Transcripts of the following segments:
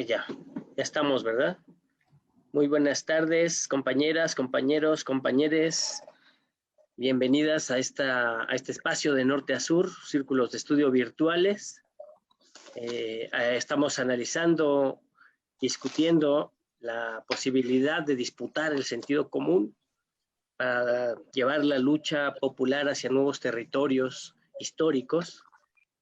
Ya estamos, ¿verdad? Muy buenas tardes, compañeras, compañeros, compañeres. Bienvenidas a este espacio de norte a sur, círculos de estudio virtuales. Estamos analizando, discutiendo la posibilidad de disputar el sentido común para llevar la lucha popular hacia nuevos territorios históricos.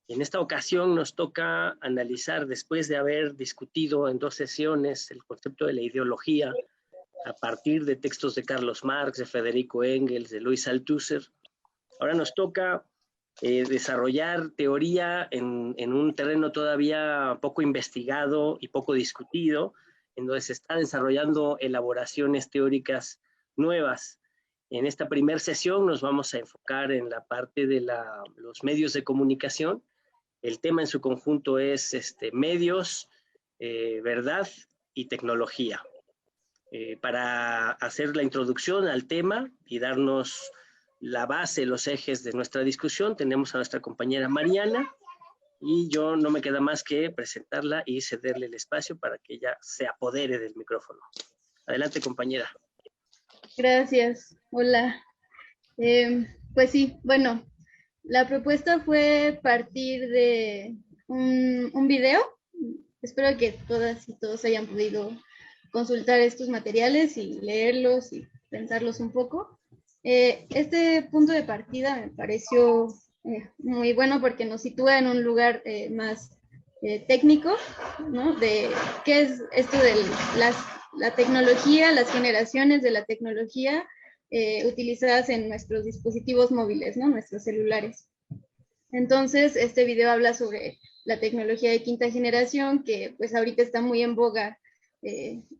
En esta ocasión nos toca analizar, después de haber discutido en 2 sesiones el concepto de la ideología a partir de textos de Carlos Marx, de Federico Engels, de Louis Althusser. Ahora nos toca desarrollar teoría en un terreno todavía poco investigado y poco discutido, en donde se están desarrollando elaboraciones teóricas nuevas. En esta primera sesión nos vamos a enfocar en la parte de los medios de comunicación. El tema en su conjunto es medios, verdad y tecnología. Para hacer la introducción al tema y darnos la base, los ejes de nuestra discusión, tenemos a nuestra compañera Mariana, y yo no me queda más que presentarla y cederle el espacio para que ella se apodere del micrófono. Adelante, compañera. Gracias. Hola. Pues sí, bueno, la propuesta fue partir de un video. Espero que todas y todos hayan podido consultar estos materiales y leerlos y pensarlos un poco. Este punto de partida me pareció muy bueno porque nos sitúa en un lugar más técnico, ¿no? De qué es esto de la tecnología, las generaciones de la tecnología utilizadas en nuestros dispositivos móviles, ¿no? Nuestros celulares. Entonces, este video habla sobre la tecnología de quinta generación, que pues ahorita está muy en boga,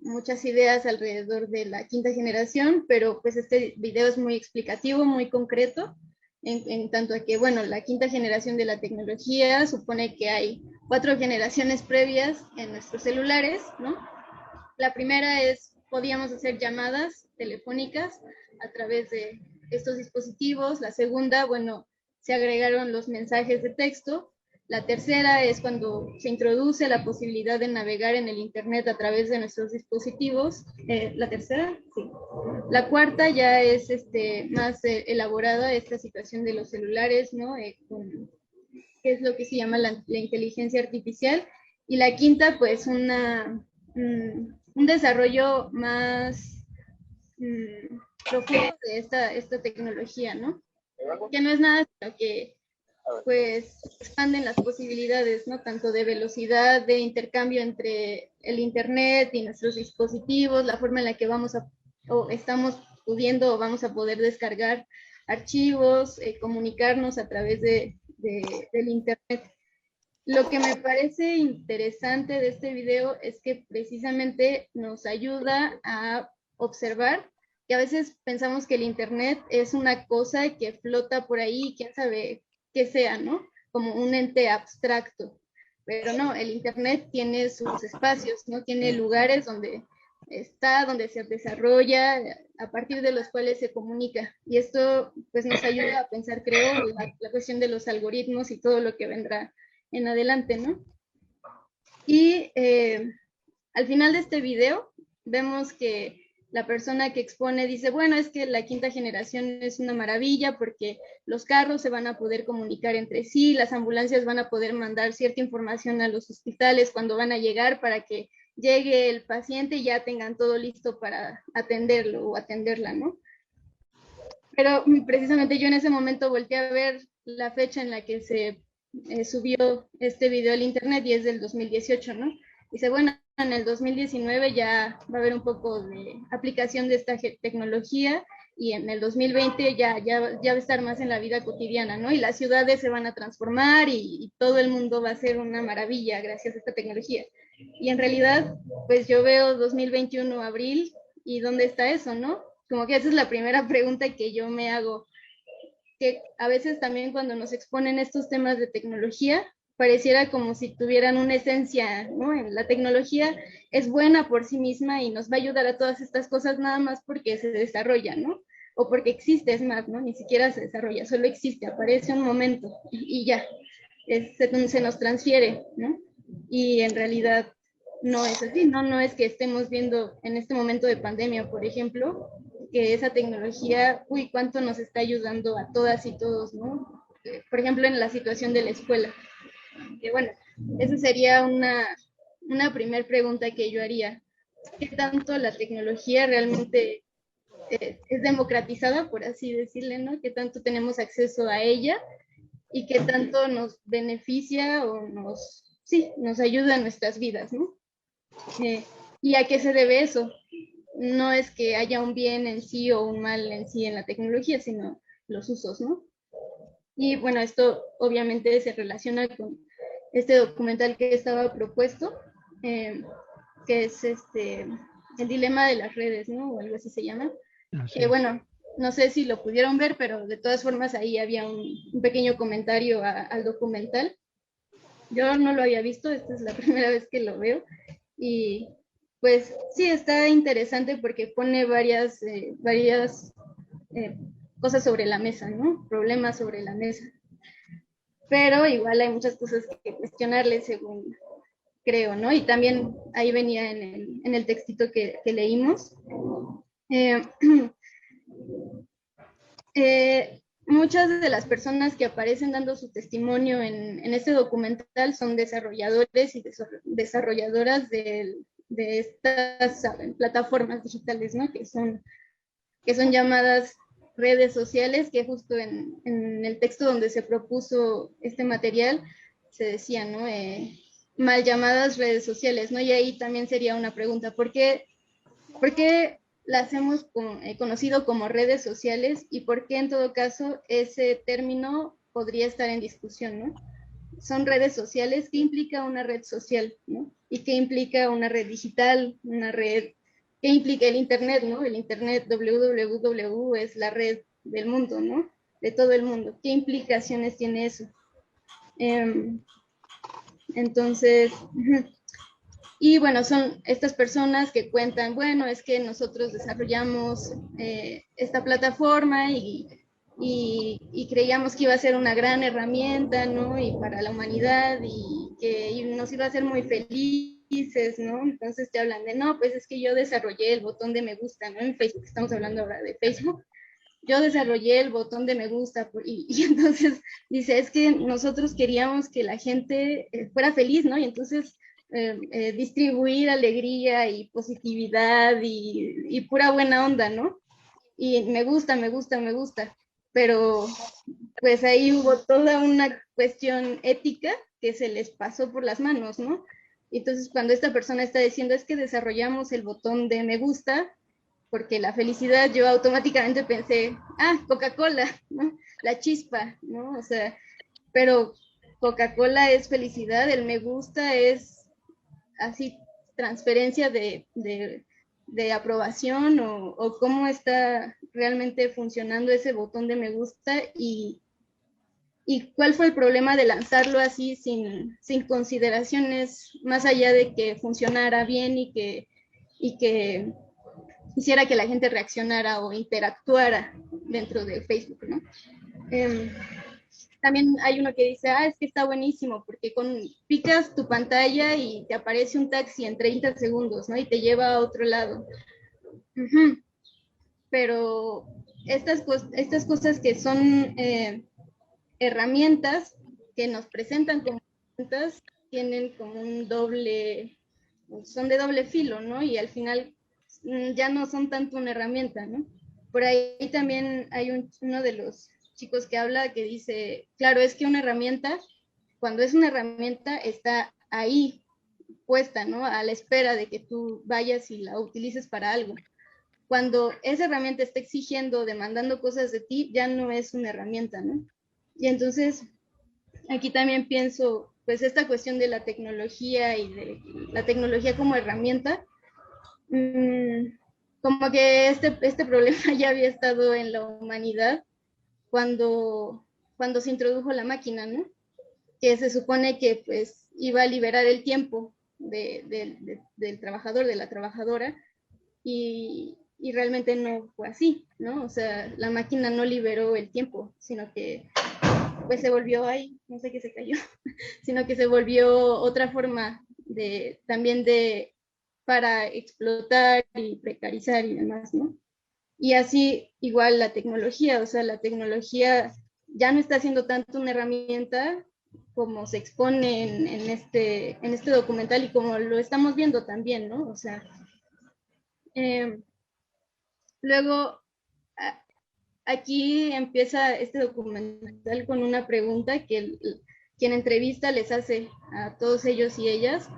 muchas ideas alrededor de la quinta generación, pero pues este video es muy explicativo, muy concreto, en tanto a que, bueno, la quinta generación de la tecnología supone que hay 4 generaciones previas en nuestros celulares, ¿no? La primera es, podíamos hacer llamadas telefónicas a través de estos dispositivos. La segunda, bueno, se agregaron los mensajes de texto. La tercera es cuando se introduce la posibilidad de navegar en el Internet a través de nuestros dispositivos. ¿La tercera? Sí. La cuarta ya es más elaborada, esta situación de los celulares, ¿no? Que es lo que se llama la inteligencia artificial. Y la quinta, pues un desarrollo más profundo de esta tecnología, ¿no? Que no es nada sino que pues expanden las posibilidades, ¿no? Tanto de velocidad, de intercambio entre el Internet y nuestros dispositivos, la forma en la que estamos pudiendo o vamos a poder descargar archivos, comunicarnos a través del Internet. Lo que me parece interesante de este video es que precisamente nos ayuda a observar que a veces pensamos que el Internet es una cosa que flota por ahí, quién sabe qué sea, ¿no? Como un ente abstracto. Pero no, el Internet tiene sus espacios, ¿no? Tiene lugares donde está, donde se desarrolla, a partir de los cuales se comunica. Y esto pues nos ayuda a pensar, creo, la cuestión de los algoritmos y todo lo que vendrá en adelante, ¿no? Y al final de este video vemos que la persona que expone dice, bueno, es que la quinta generación es una maravilla porque los carros se van a poder comunicar entre sí, las ambulancias van a poder mandar cierta información a los hospitales cuando van a llegar para que llegue el paciente y ya tengan todo listo para atenderlo o atenderla, ¿no? Pero precisamente yo en ese momento volteé a ver la fecha en la que se subió este video al internet y es del 2018, ¿no? Dice, bueno, en el 2019 ya va a haber un poco de aplicación de esta tecnología y en el 2020 ya va a estar más en la vida cotidiana, ¿no? Y las ciudades se van a transformar y todo el mundo va a ser una maravilla gracias a esta tecnología. Y en realidad, pues yo veo 2021 abril y ¿dónde está eso, no? Como que esa es la primera pregunta que yo me hago, que a veces también cuando nos exponen estos temas de tecnología, pareciera como si tuvieran una esencia, ¿no? La tecnología es buena por sí misma y nos va a ayudar a todas estas cosas nada más porque se desarrolla, ¿no? o porque existe, es más, ¿no? Ni siquiera se desarrolla, solo existe, aparece un momento y ya, se nos transfiere, ¿no? Y en realidad no es así, ¿no? No es que estemos viendo en este momento de pandemia, por ejemplo, que esa tecnología, uy, cuánto nos está ayudando a todas y todos, ¿no? Por ejemplo, en la situación de la escuela. Que bueno, esa sería una primer pregunta que yo haría. ¿Qué tanto la tecnología realmente es democratizada, por así decirle, ¿no? ¿Qué tanto tenemos acceso a ella y qué tanto nos beneficia o sí, nos ayuda en nuestras vidas, ¿no? ¿Y a qué se debe eso? No es que haya un bien en sí o un mal en sí en la tecnología, sino los usos, ¿no? Y bueno, esto obviamente se relaciona con este documental que estaba propuesto, eh, que es el dilema de las redes, ¿no? O algo así se llama. Así es. Bueno, no sé si lo pudieron ver, pero de todas formas ahí había un pequeño comentario al documental. Yo no lo había visto, esta es la primera vez que lo veo. Y pues sí, está interesante porque pone varias cosas sobre la mesa, ¿no? Problemas sobre la mesa. Pero igual hay muchas cosas que cuestionarle según creo, ¿no? Y también ahí venía en el textito que leímos. Eh, muchas de las personas que aparecen dando su testimonio en este documental son desarrolladores y desarrolladoras de estas plataformas digitales, ¿no? Que son llamadas redes sociales, que justo en el texto donde se propuso este material se decía, ¿no? Mal llamadas redes sociales, ¿no? Y ahí también sería una pregunta, ¿por qué las hemos conocido como redes sociales y por qué en todo caso ese término podría estar en discusión, ¿no? Son redes sociales, ¿qué implica una red social, ¿no? ¿Y qué implica una red digital, una red, qué implica el Internet, ¿no? El Internet, www, es la red del mundo, ¿no? De todo el mundo. ¿Qué implicaciones tiene eso? Entonces, y bueno, son estas personas que cuentan, bueno, es que nosotros desarrollamos esta plataforma y creíamos que iba a ser una gran herramienta, ¿no? Y para la humanidad y que nos iba a hacer muy felices, ¿no? Entonces te hablan de, no, pues es que yo desarrollé el botón de me gusta, ¿no? En Facebook, estamos hablando ahora de Facebook. Yo desarrollé el botón de me gusta y entonces dice, es que nosotros queríamos que la gente fuera feliz, ¿no? Y entonces distribuir alegría y positividad y pura buena onda, ¿no? Y me gusta, me gusta, me gusta. Pero pues ahí hubo toda una cuestión ética que se les pasó por las manos, ¿no? Y entonces cuando esta persona está diciendo es que desarrollamos el botón de me gusta, porque la felicidad yo automáticamente pensé, Coca-Cola, ¿no? La chispa, ¿no? O sea, pero Coca-Cola es felicidad, el me gusta es así transferencia de aprobación o cómo está realmente funcionando ese botón de me gusta y cuál fue el problema de lanzarlo así sin consideraciones más allá de que funcionara bien y que hiciera que la gente reaccionara o interactuara dentro de Facebook, ¿no? También hay uno que dice, es que está buenísimo, porque picas tu pantalla y te aparece un taxi en 30 segundos, ¿no? Y te lleva a otro lado. Pero estas cosas que son herramientas que nos presentan como herramientas, tienen como son de doble filo, ¿no? Y al final ya no son tanto una herramienta, ¿no? Por ahí también hay uno de los chicos que habla que dice, claro, es que una herramienta, cuando es una herramienta, está ahí puesta, ¿no? A la espera de que tú vayas y la utilices para algo. Cuando esa herramienta está exigiendo, demandando cosas de ti, ya no es una herramienta, ¿no? Y entonces, aquí también pienso, pues esta cuestión de la tecnología y de la tecnología como herramienta, como que este problema ya había estado en la humanidad cuando se introdujo la máquina, ¿no? Que se supone que pues iba a liberar el tiempo del trabajador, de la trabajadora, y y realmente no fue así, ¿no? O sea, la máquina no liberó el tiempo, sino que pues se volvió ahí, no sé qué se cayó, sino que se volvió otra forma de también de para explotar y precarizar y demás, ¿no? Y así igual la tecnología, o sea, la tecnología ya no está siendo tanto una herramienta como se expone en este documental y como lo estamos viendo también, ¿no? O sea, eh, luego aquí empieza este documental con una pregunta que quien entrevista les hace a todos ellos y ellas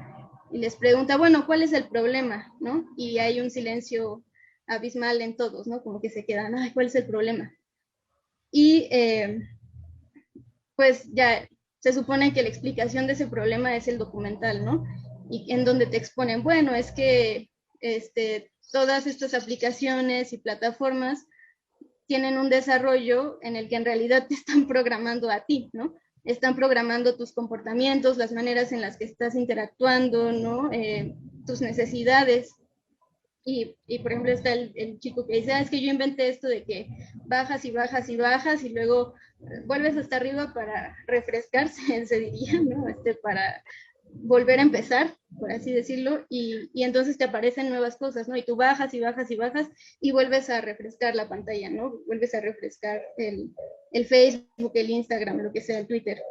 y les pregunta, bueno, ¿cuál es el problema? ¿No? Y hay un silencio abismal en todos, ¿no? Como que se quedan, ay, ¿cuál es el problema? Y pues ya se supone que la explicación de ese problema es el documental, ¿no? Y en donde te exponen, bueno, es que todas estas aplicaciones y plataformas tienen un desarrollo en el que en realidad te están programando a ti, ¿no? Están programando tus comportamientos, las maneras en las que estás interactuando, ¿no? Tus necesidades. Por ejemplo, está el chico que dice, es que yo inventé esto de que bajas y bajas y bajas y luego vuelves hasta arriba para refrescarse, se diría, ¿no? Para volver a empezar, por así decirlo, y entonces te aparecen nuevas cosas, ¿no? Y tú bajas y bajas y bajas y vuelves a refrescar la pantalla, ¿no? Vuelves a refrescar el Facebook, el Instagram, lo que sea, el Twitter.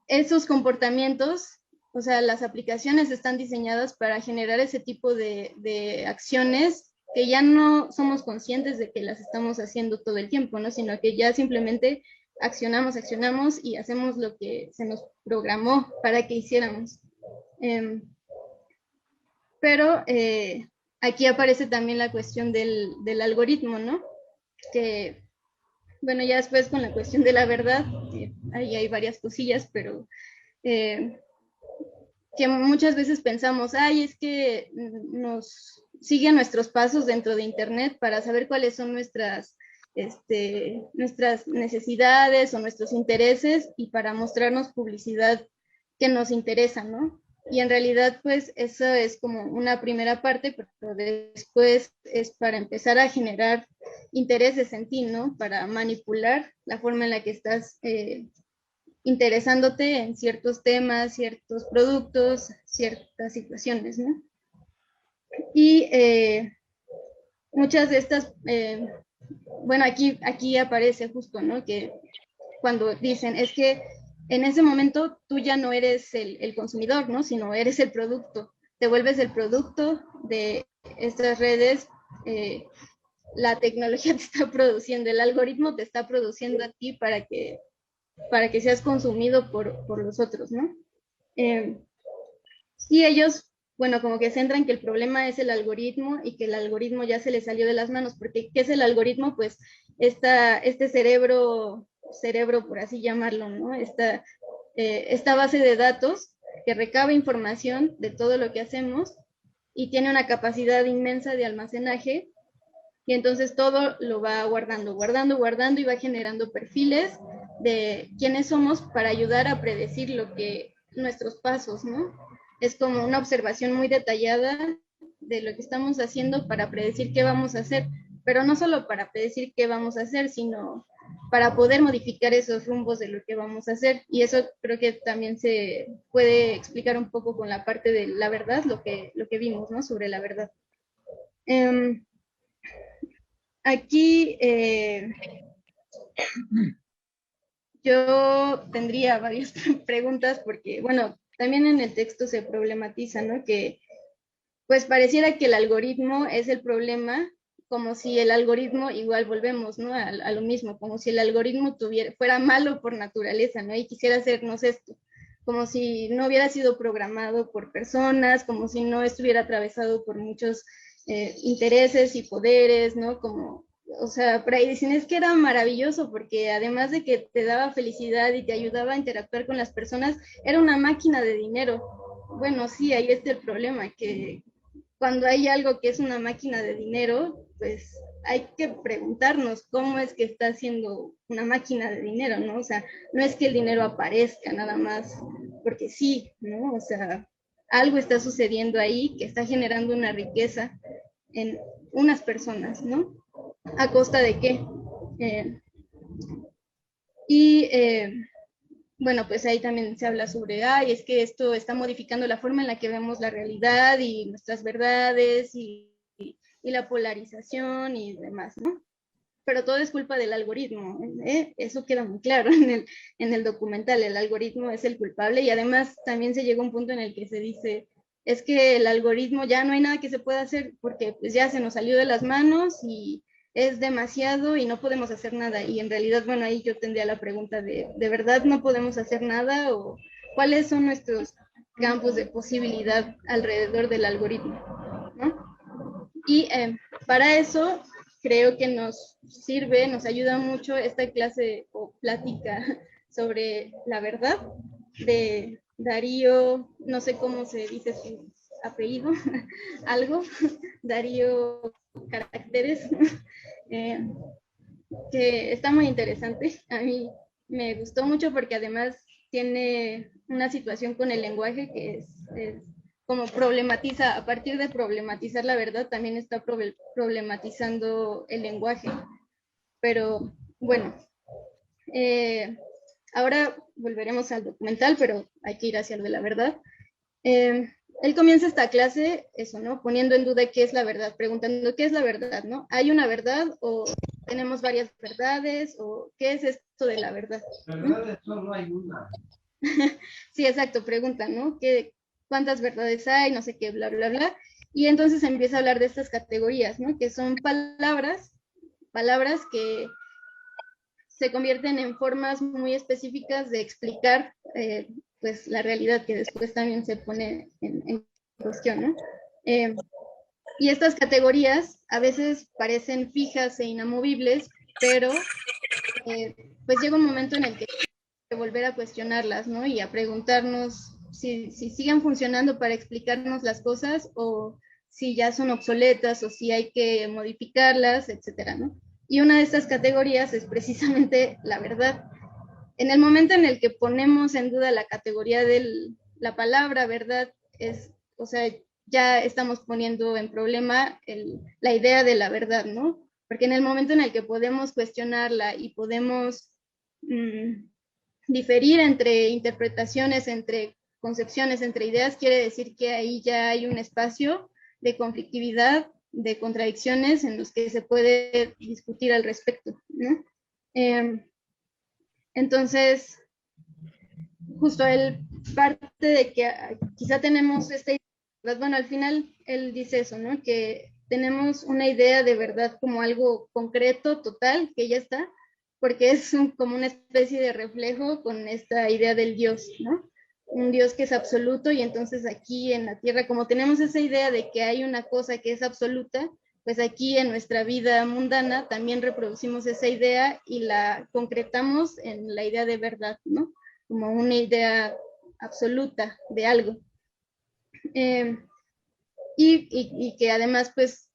Esos comportamientos, o sea, las aplicaciones están diseñadas para generar ese tipo de acciones que ya no somos conscientes de que las estamos haciendo todo el tiempo, ¿no? Sino que ya simplemente accionamos y hacemos lo que se nos programó para que hiciéramos. Pero aquí aparece también la cuestión del algoritmo, ¿no? Que, bueno, ya después con la cuestión de la verdad, ahí hay varias cosillas, pero que muchas veces pensamos, ay, es que nos siguen nuestros pasos dentro de Internet para saber cuáles son nuestras necesidades o nuestros intereses y para mostrarnos publicidad que nos interesa, ¿no? Y en realidad, pues, eso es como una primera parte, pero después es para empezar a generar intereses en ti, ¿no? Para manipular la forma en la que estás interesándote en ciertos temas, ciertos productos, ciertas situaciones, ¿no? Y muchas de estas, bueno, aquí aparece justo, ¿no? Que cuando dicen, es que en ese momento tú ya no eres el consumidor, ¿no? Sino eres el producto, te vuelves el producto de estas redes, la tecnología te está produciendo, el algoritmo te está produciendo a ti para que seas consumido por los otros, ¿no? Y ellos, bueno, como que centran que el problema es el algoritmo y que el algoritmo ya se le salió de las manos, porque ¿qué es el algoritmo? Pues este cerebro, por así llamarlo, ¿no? Esta base de datos que recaba información de todo lo que hacemos y tiene una capacidad inmensa de almacenaje y entonces todo lo va guardando y va generando perfiles de quiénes somos para ayudar a predecir nuestros pasos, ¿no? Es como una observación muy detallada de lo que estamos haciendo para predecir qué vamos a hacer, pero no solo para predecir qué vamos a hacer, sino para poder modificar esos rumbos de lo que vamos a hacer. Y eso creo que también se puede explicar un poco con la parte de la verdad, lo que vimos, ¿no? Sobre la verdad. Aquí yo tendría varias preguntas porque, bueno, también en el texto se problematiza, ¿no? Que pues pareciera que el algoritmo es el problema, como si el algoritmo, igual volvemos, ¿no? A lo mismo, como si el algoritmo fuera malo por naturaleza, ¿no? Y quisiera hacernos esto, como si no hubiera sido programado por personas, como si no estuviera atravesado por muchos intereses y poderes, ¿no? Como, o sea, por ahí dicen, es que era maravilloso porque además de que te daba felicidad y te ayudaba a interactuar con las personas, era una máquina de dinero. Bueno, sí, ahí está el problema, que cuando hay algo que es una máquina de dinero, pues hay que preguntarnos cómo es que está haciendo una máquina de dinero, ¿no? O sea, no es que el dinero aparezca nada más porque sí, ¿no? O sea, algo está sucediendo ahí que está generando una riqueza en unas personas, ¿no? ¿A costa de qué? Bueno, pues ahí también se habla sobre, ay, es que esto está modificando la forma en la que vemos la realidad y nuestras verdades y la polarización y demás, ¿no? Pero todo es culpa del algoritmo, ¿eh? Eso queda muy claro en el documental, el algoritmo es el culpable y además también se llega a un punto en el que se dice, es que el algoritmo ya no hay nada que se pueda hacer porque pues ya se nos salió de las manos y es demasiado y no podemos hacer nada. Y en realidad, bueno, ahí yo tendría la pregunta ¿de verdad no podemos hacer nada? ¿O cuáles son nuestros campos de posibilidad alrededor del algoritmo? ¿No? Y para eso creo que nos sirve, nos ayuda mucho esta clase o plática sobre la verdad de Darío, no sé cómo se dice su apellido, algo, Darío Caracteres, eh, que está muy interesante. A mí me gustó mucho porque además tiene una situación con el lenguaje que es como problematiza, a partir de problematizar la verdad, también está problematizando el lenguaje. Pero bueno, ahora volveremos al documental, pero hay que ir hacia lo de la verdad. Él comienza esta clase, eso, ¿no? Poniendo en duda qué es la verdad, preguntando qué es la verdad, ¿no? ¿Hay una verdad o tenemos varias verdades o qué es esto de la verdad? Verdades solo hay una. Sí, exacto, preguntan, ¿no? ¿Cuántas verdades hay? No sé qué, bla, bla, bla. Y entonces empieza a hablar de estas categorías, ¿no? Que son palabras que se convierten en formas muy específicas de explicar pues la realidad que después también se pone en cuestión, ¿no? Y estas categorías a veces parecen fijas e inamovibles, pero pues llega un momento en el que hay que volver a cuestionarlas, ¿no? Y a preguntarnos si siguen funcionando para explicarnos las cosas o si ya son obsoletas o si hay que modificarlas, etcétera, ¿no? Y una de estas categorías es precisamente la verdad. En el momento en el que ponemos en duda la categoría de la palabra verdad, o sea, ya estamos poniendo en problema la idea de la verdad, ¿no? Porque en el momento en el que podemos cuestionarla y podemos diferir entre interpretaciones, entre concepciones, entre ideas, quiere decir que ahí ya hay un espacio de conflictividad, de contradicciones en los que se puede discutir al respecto, ¿no? Entonces, justo él parte de que quizá tenemos esta idea, bueno, al final él dice eso, ¿no? Que tenemos una idea de verdad como algo concreto, total, que ya está, porque es como una especie de reflejo con esta idea del Dios, ¿no? Un Dios que es absoluto y entonces aquí en la tierra, como tenemos esa idea de que hay una cosa que es absoluta, pues aquí en nuestra vida mundana también reproducimos esa idea y la concretamos en la idea de verdad, ¿no? Como una idea absoluta de algo. Y que además, pues,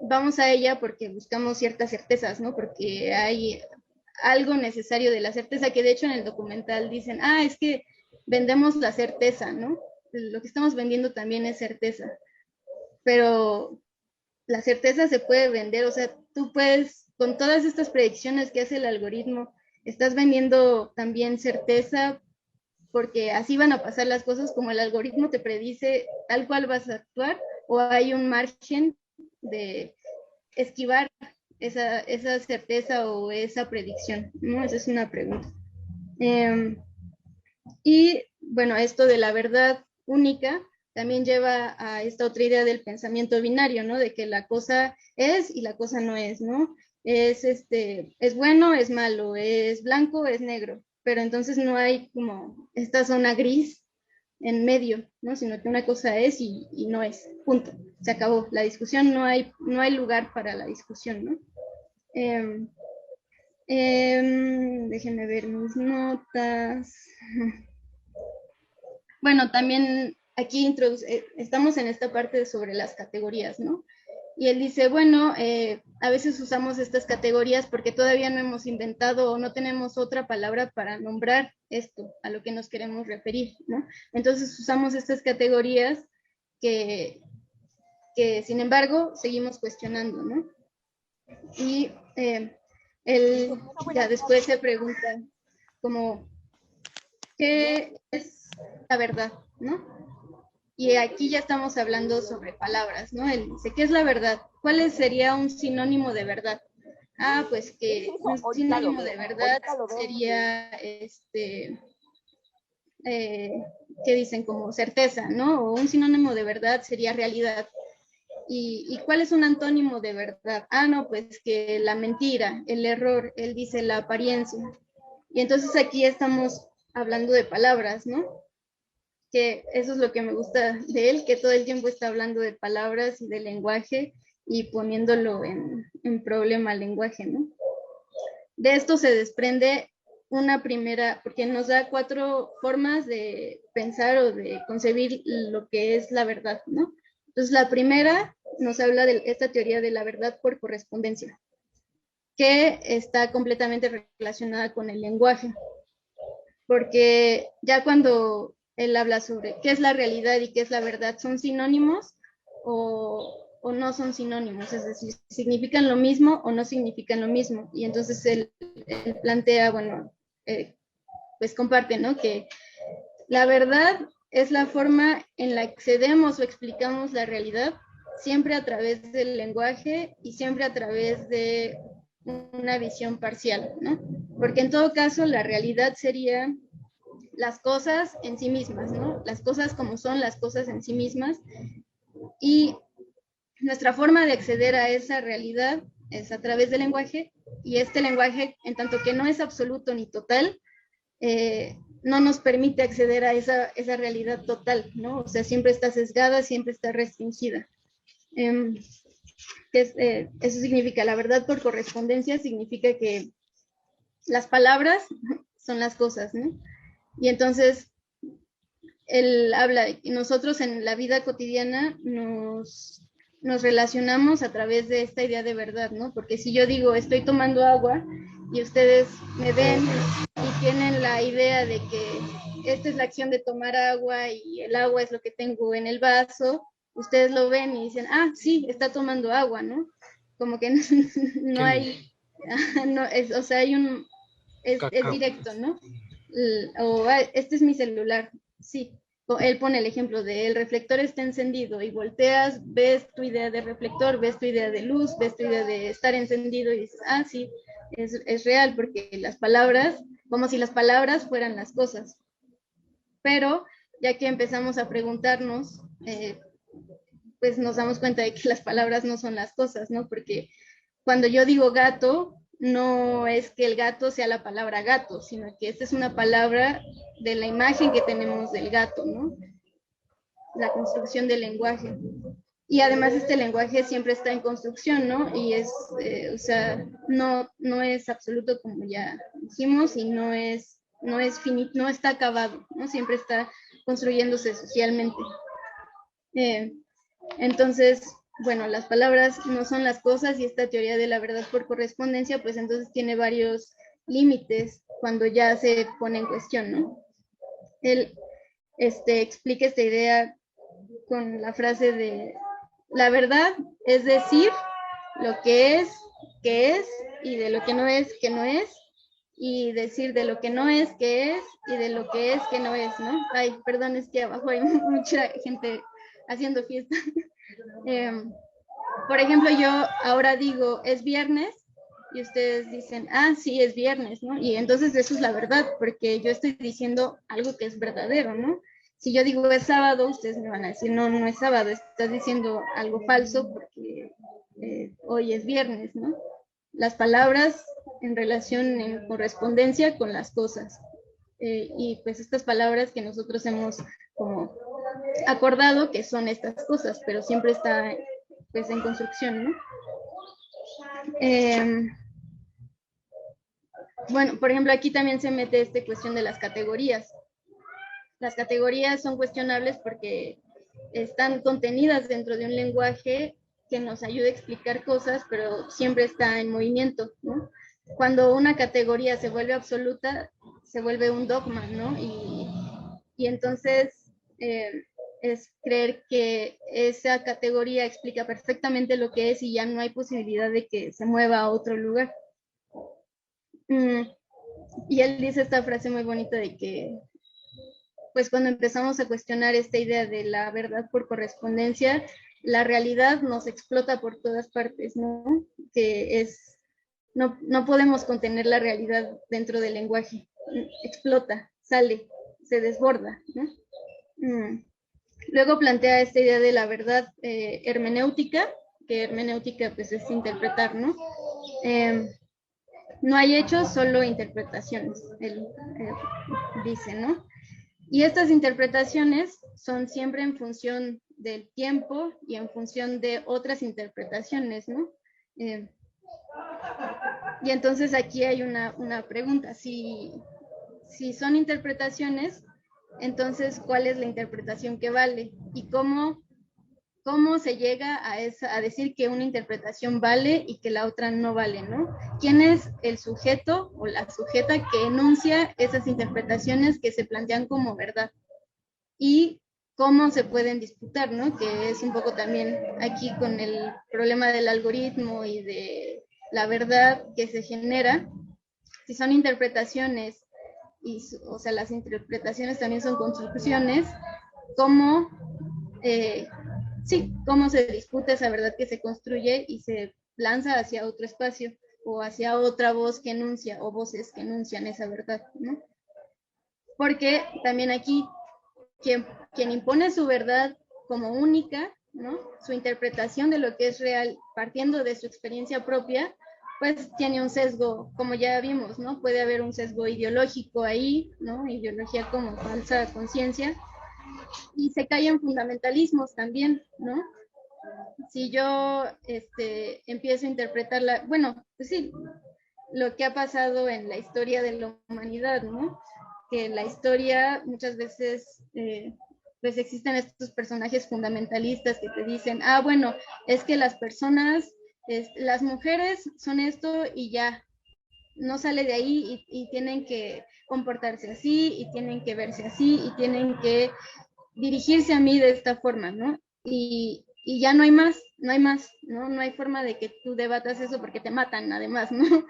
vamos a ella porque buscamos ciertas certezas, ¿no? Porque hay algo necesario de la certeza, que de hecho en el documental dicen, es que vendemos la certeza, ¿no? Lo que estamos vendiendo también es certeza. Pero la certeza se puede vender, o sea, tú puedes, con todas estas predicciones que hace el algoritmo, estás vendiendo también certeza porque así van a pasar las cosas como el algoritmo te predice tal cual vas a actuar o hay un margen de esquivar esa certeza o esa predicción, ¿no? Esa es una pregunta. Y bueno, esto de la verdad única también lleva a esta otra idea del pensamiento binario, ¿no? De que la cosa es y la cosa no es, ¿no? Es bueno, es malo, es blanco, es negro, pero entonces no hay como esta zona gris en medio, ¿no? Sino que una cosa es y no es, punto, se acabó, la discusión, no hay lugar para la discusión, ¿no? Déjenme ver mis notas. Bueno, también aquí estamos en esta parte sobre las categorías, ¿no? Y él dice, bueno, a veces usamos estas categorías porque todavía no hemos inventado o no tenemos otra palabra para nombrar esto a lo que nos queremos referir, ¿no? Entonces usamos estas categorías que que sin embargo seguimos cuestionando, ¿no? Y él ya después se pregunta como, ¿qué es la verdad, no? Y aquí ya estamos hablando sobre palabras, ¿no? Él dice, ¿qué es la verdad? ¿Cuál sería un sinónimo de verdad? Ah, pues que un sinónimo de verdad sería, ¿qué dicen? Como certeza, ¿no? O un sinónimo de verdad sería realidad. ¿Y cuál es un antónimo de verdad? Ah, no, pues que la mentira, el error, él dice la apariencia. Y entonces aquí estamos hablando de palabras, ¿no? Que eso es lo que me gusta de él, que todo el tiempo está hablando de palabras y de lenguaje y poniéndolo en problema al lenguaje, ¿no? De esto se desprende una primera, porque nos da 4 formas de pensar o de concebir lo que es la verdad, ¿no? Entonces, la primera nos habla de esta teoría de la verdad por correspondencia, que está completamente relacionada con el lenguaje, porque ya cuando él habla sobre qué es la realidad y qué es la verdad, ¿son sinónimos o no son sinónimos? Es decir, ¿significan lo mismo o no significan lo mismo? Y entonces él plantea, bueno, pues comparte, ¿no? Que la verdad es la forma en la que accedemos o explicamos la realidad, siempre a través del lenguaje y siempre a través de una visión parcial, ¿no? Porque en todo caso la realidad sería las cosas en sí mismas, ¿no? Las cosas como son las cosas en sí mismas. Y nuestra forma de acceder a esa realidad es a través del lenguaje, y este lenguaje, en tanto que no es absoluto ni total, no nos permite acceder a esa realidad total, ¿no? O sea, siempre está sesgada, siempre está restringida. Eso significa, la verdad por correspondencia significa que las palabras son las cosas, ¿no? Y entonces, él habla de que nosotros en la vida cotidiana nos relacionamos a través de esta idea de verdad, ¿no? Porque si yo digo, estoy tomando agua, y ustedes me ven y tienen la idea de que esta es la acción de tomar agua y el agua es lo que tengo en el vaso, ustedes lo ven y dicen, ah, sí, está tomando agua, ¿no? Como que no hay, no, o sea, hay un, es directo, ¿no? O este es mi celular, sí. Él pone el ejemplo de el reflector está encendido y volteas, ves tu idea de reflector, ves tu idea de luz, ves tu idea de estar encendido y dices, ah, sí, es real, porque las palabras, como si las palabras fueran las cosas. Pero ya que empezamos a preguntarnos, pues nos damos cuenta de que las palabras no son las cosas, ¿no? Porque cuando yo digo gato, no es que el gato sea la palabra gato, sino que esta es una palabra de la imagen que tenemos del gato, ¿no? La construcción del lenguaje. Y además este lenguaje siempre está en construcción, ¿no? Y es, o sea, no es absoluto como ya dijimos, y no finito, no está acabado, ¿no? Siempre está construyéndose socialmente. Entonces, bueno, las palabras no son las cosas, y esta teoría de la verdad por correspondencia, pues entonces tiene varios límites cuando ya se pone en cuestión, ¿no? Él explica esta idea con la frase de la verdad es decir lo que es, y de lo que no es, que no es, y decir de lo que no es, que es, y de lo que es, que no es, ¿no? Ay, perdón, es que abajo hay mucha gente haciendo fiesta. Por ejemplo, yo ahora digo, es viernes, y ustedes dicen, ah, sí, es viernes, ¿no? Y entonces eso es la verdad, porque yo estoy diciendo algo que es verdadero, ¿no? Si yo digo es sábado, ustedes me van a decir, no, no es sábado, estás diciendo algo falso porque hoy es viernes, ¿no? Las palabras en relación, en correspondencia con las cosas. Y pues estas palabras que nosotros hemos como acordado que son estas cosas, pero siempre está pues en construcción, ¿no? Bueno, por ejemplo, aquí también se mete esta cuestión de las categorías. Las categorías son cuestionables porque están contenidas dentro de un lenguaje que nos ayuda a explicar cosas, pero siempre está en movimiento, ¿no? Cuando una categoría se vuelve absoluta, se vuelve un dogma, ¿no? Y entonces es creer que esa categoría explica perfectamente lo que es y ya no hay posibilidad de que se mueva a otro lugar. Y él dice esta frase muy bonita de que, pues cuando empezamos a cuestionar esta idea de la verdad por correspondencia, la realidad nos explota por todas partes, ¿no? Que es, no podemos contener la realidad dentro del lenguaje, explota, sale, se desborda, ¿no? Luego plantea esta idea de la verdad hermenéutica, que hermenéutica pues es interpretar, ¿no? No hay hechos, solo interpretaciones, él dice, ¿no? Y estas interpretaciones son siempre en función del tiempo y en función de otras interpretaciones, ¿no? Y entonces aquí hay una pregunta, si son interpretaciones, entonces, ¿cuál es la interpretación que vale? ¿Y cómo se llega a decir que una interpretación vale y que la otra no vale, ¿no? ¿Quién es el sujeto o la sujeta que enuncia esas interpretaciones que se plantean como verdad? Y cómo se pueden disputar, ¿no? Que es un poco también aquí con el problema del algoritmo y de la verdad que se genera. Si son interpretaciones, o sea, las interpretaciones también son construcciones, ¿cómo cómo se disputa esa verdad que se construye y se lanza hacia otro espacio o hacia otra voz que enuncia o voces que enuncian esa verdad, ¿no? Porque también aquí quien impone su verdad como única, ¿no? Su interpretación de lo que es real partiendo de su experiencia propia, pues tiene un sesgo, como ya vimos, ¿no? Puede haber un sesgo ideológico ahí, ¿no? Ideología como falsa conciencia, y se cae en fundamentalismos también, ¿no? Si yo empiezo a interpretarla, bueno, pues sí, lo que ha pasado en la historia de la humanidad, ¿no? Que la historia muchas veces, pues existen estos personajes fundamentalistas que te dicen, bueno, es que las personas, las mujeres son esto y ya, no sale de ahí y tienen que comportarse así y tienen que verse así y tienen que dirigirse a mí de esta forma, ¿no? Y ya no hay más, ¿no? No hay forma de que tú debatas eso porque te matan, además, ¿no?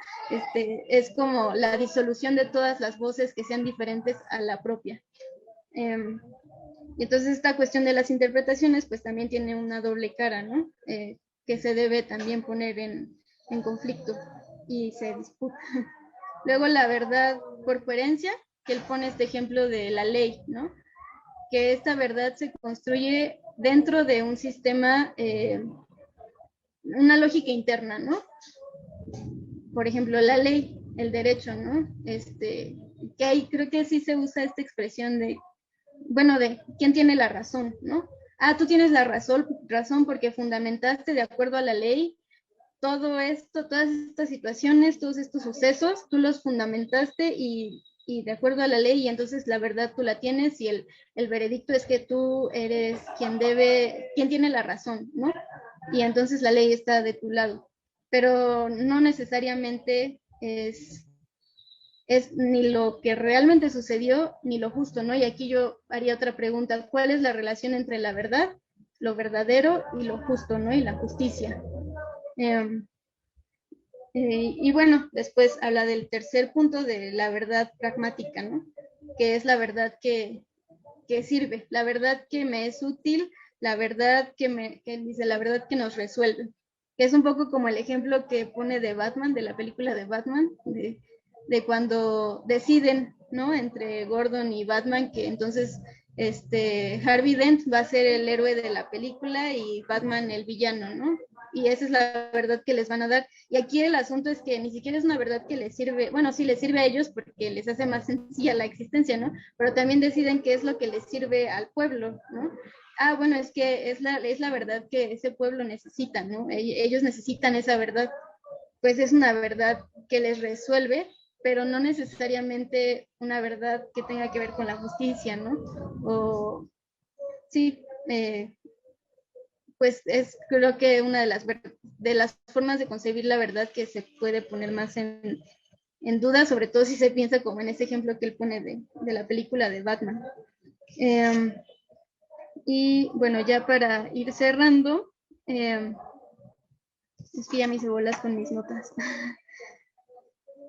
Es como la disolución de todas las voces que sean diferentes a la propia. Y entonces esta cuestión de las interpretaciones, pues también tiene una doble cara, ¿no? Que se debe también poner en conflicto y se disputa. Luego la verdad por coherencia, que él pone este ejemplo de la ley, ¿no? Que esta verdad se construye dentro de un sistema, una lógica interna, ¿no? Por ejemplo, la ley, el derecho, ¿no? Que ahí creo que sí se usa esta expresión de, bueno, de quién tiene la razón, ¿no? Tú tienes la razón porque fundamentaste de acuerdo a la ley todo esto, todas estas situaciones, todos estos sucesos, tú los fundamentaste y de acuerdo a la ley, y entonces la verdad tú la tienes y el veredicto es que tú eres quien tiene la razón, ¿no? Y entonces la ley está de tu lado. Pero no necesariamente es ni lo que realmente sucedió ni lo justo, ¿no? Y aquí yo haría otra pregunta, ¿cuál es la relación entre la verdad, lo verdadero y lo justo, ¿no? Y la justicia. Y bueno, después habla del tercer punto de la verdad pragmática, ¿no? Que es la verdad que sirve, la verdad que me es útil, la verdad que dice, la verdad que nos resuelve. Que es un poco como el ejemplo que pone de Batman, de la película de Batman, de cuando deciden, ¿no? Entre Gordon y Batman, que entonces Harvey Dent va a ser el héroe de la película y Batman el villano, ¿no? Y esa es la verdad que les van a dar. Y aquí el asunto es que ni siquiera es una verdad que les sirve, bueno, sí les sirve a ellos porque les hace más sencilla la existencia, ¿no? Pero también deciden qué es lo que les sirve al pueblo, ¿no? Bueno, es que es la verdad que ese pueblo necesita, ¿no? Ellos necesitan esa verdad. Pues es una verdad que les resuelve, pero no necesariamente una verdad que tenga que ver con la justicia, ¿no? O sí, pues es creo que una de las formas de concebir la verdad que se puede poner más en duda, sobre todo si se piensa como en ese ejemplo que él pone de la película de Batman. Y bueno, ya para ir cerrando, es que ya me hice bolas con mis notas.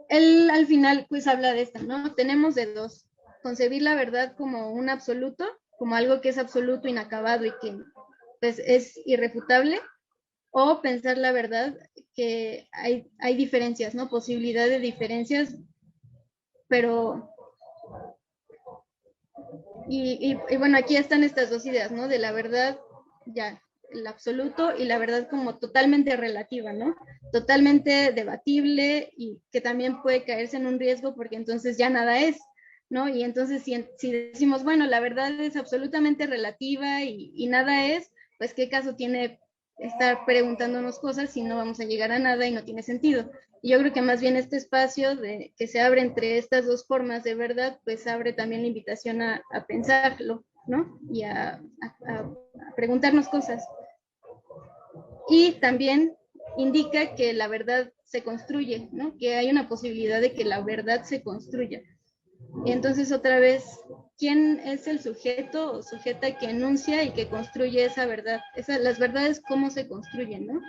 Él al final pues habla de esta, ¿no? Tenemos de dos, concebir la verdad como un absoluto, como algo que es absoluto, inacabado y que pues es irrefutable, o pensar la verdad que hay diferencias, ¿no? Posibilidad de diferencias, pero y bueno, aquí están estas dos ideas, ¿no? De la verdad, ya, el absoluto y la verdad como totalmente relativa, ¿no? Totalmente debatible y que también puede caerse en un riesgo porque entonces ya nada es, ¿no? Y entonces si decimos, bueno, la verdad es absolutamente relativa y nada es, pues qué caso tiene estar preguntándonos cosas si no vamos a llegar a nada y no tiene sentido. Y yo creo que más bien este espacio que se abre entre estas dos formas de verdad, pues abre también la invitación a pensarlo, ¿no? Y a preguntarnos cosas. Y también indica que la verdad se construye, ¿no? Que hay una posibilidad de que la verdad se construya. Y entonces otra vez, ¿quién es el sujeto o sujeta que enuncia y que construye esa verdad? Las verdades, ¿cómo se construyen, no?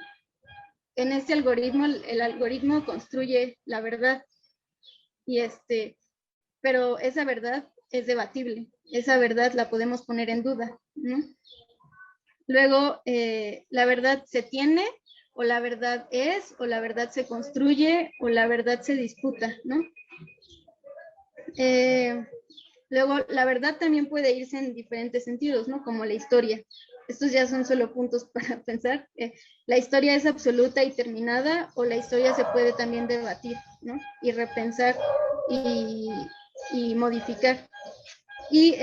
En este algoritmo, el algoritmo construye la verdad y pero esa verdad es debatible, esa verdad la podemos poner en duda, ¿no? Luego, la verdad se tiene, o la verdad es, o la verdad se construye, o la verdad se disputa, ¿no? Luego, la verdad también puede irse en diferentes sentidos, ¿no? Como la historia. Estos ya son solo puntos para pensar. La historia es absoluta y terminada, o la historia se puede también debatir, ¿no? Y repensar y modificar. Y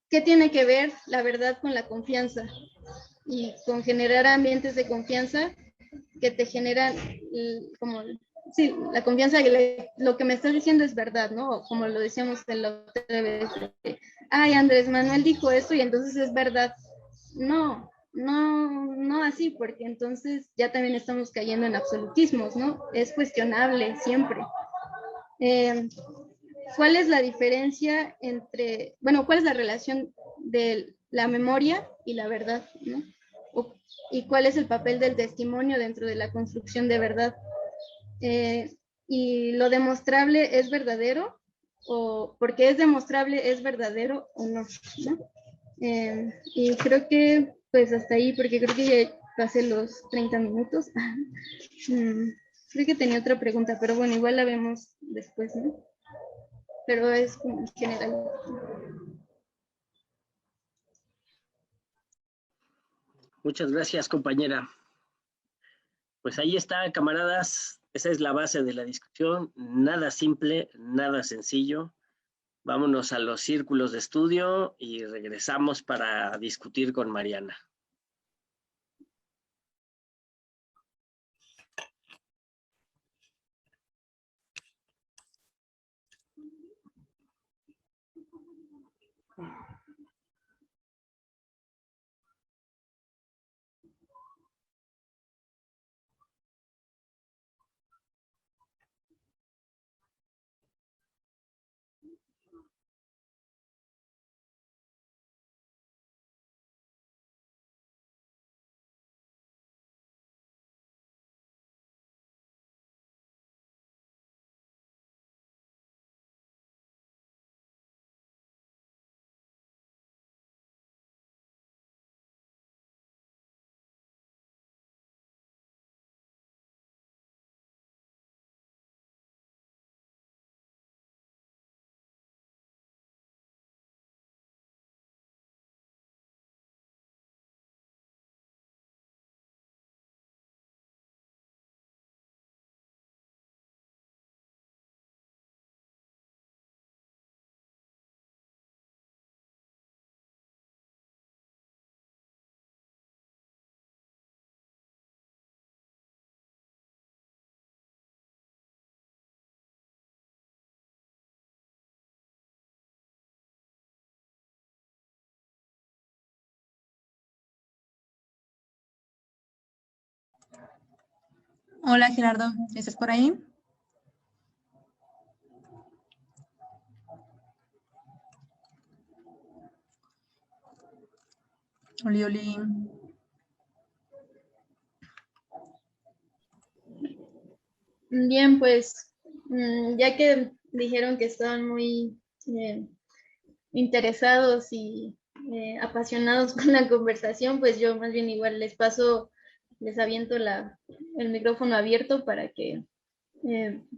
¿qué tiene que ver la verdad con la confianza? Y con generar ambientes de confianza que te generan como, sí, la confianza, lo que me estás diciendo es verdad, ¿no? Como lo decíamos en la otra vez, ay, Andrés Manuel dijo esto y entonces es verdad. No, no así, porque entonces ya también estamos cayendo en absolutismos, ¿no? Es cuestionable siempre. ¿Cuál es la diferencia cuál es la relación de la memoria y la verdad, ¿no? Y cuál es el papel del testimonio dentro de la construcción de verdad? Y lo demostrable es verdadero, o porque es demostrable es verdadero o no, ¿no? Y creo que pues hasta ahí, porque creo que ya pasé los 30 minutos. Creo que tenía otra pregunta, pero bueno, igual la vemos después, ¿no? Pero es como en general. Muchas gracias, compañera. Pues ahí está, camaradas. Esa es la base de la discusión. Nada simple, nada sencillo. Vámonos a los círculos de estudio y regresamos para discutir con Mariana. Hola Gerardo, ¿estás por ahí? Oli, oli. Bien, pues ya que dijeron que estaban muy interesados y apasionados con la conversación, pues yo más bien igual les aviento el micrófono abierto para que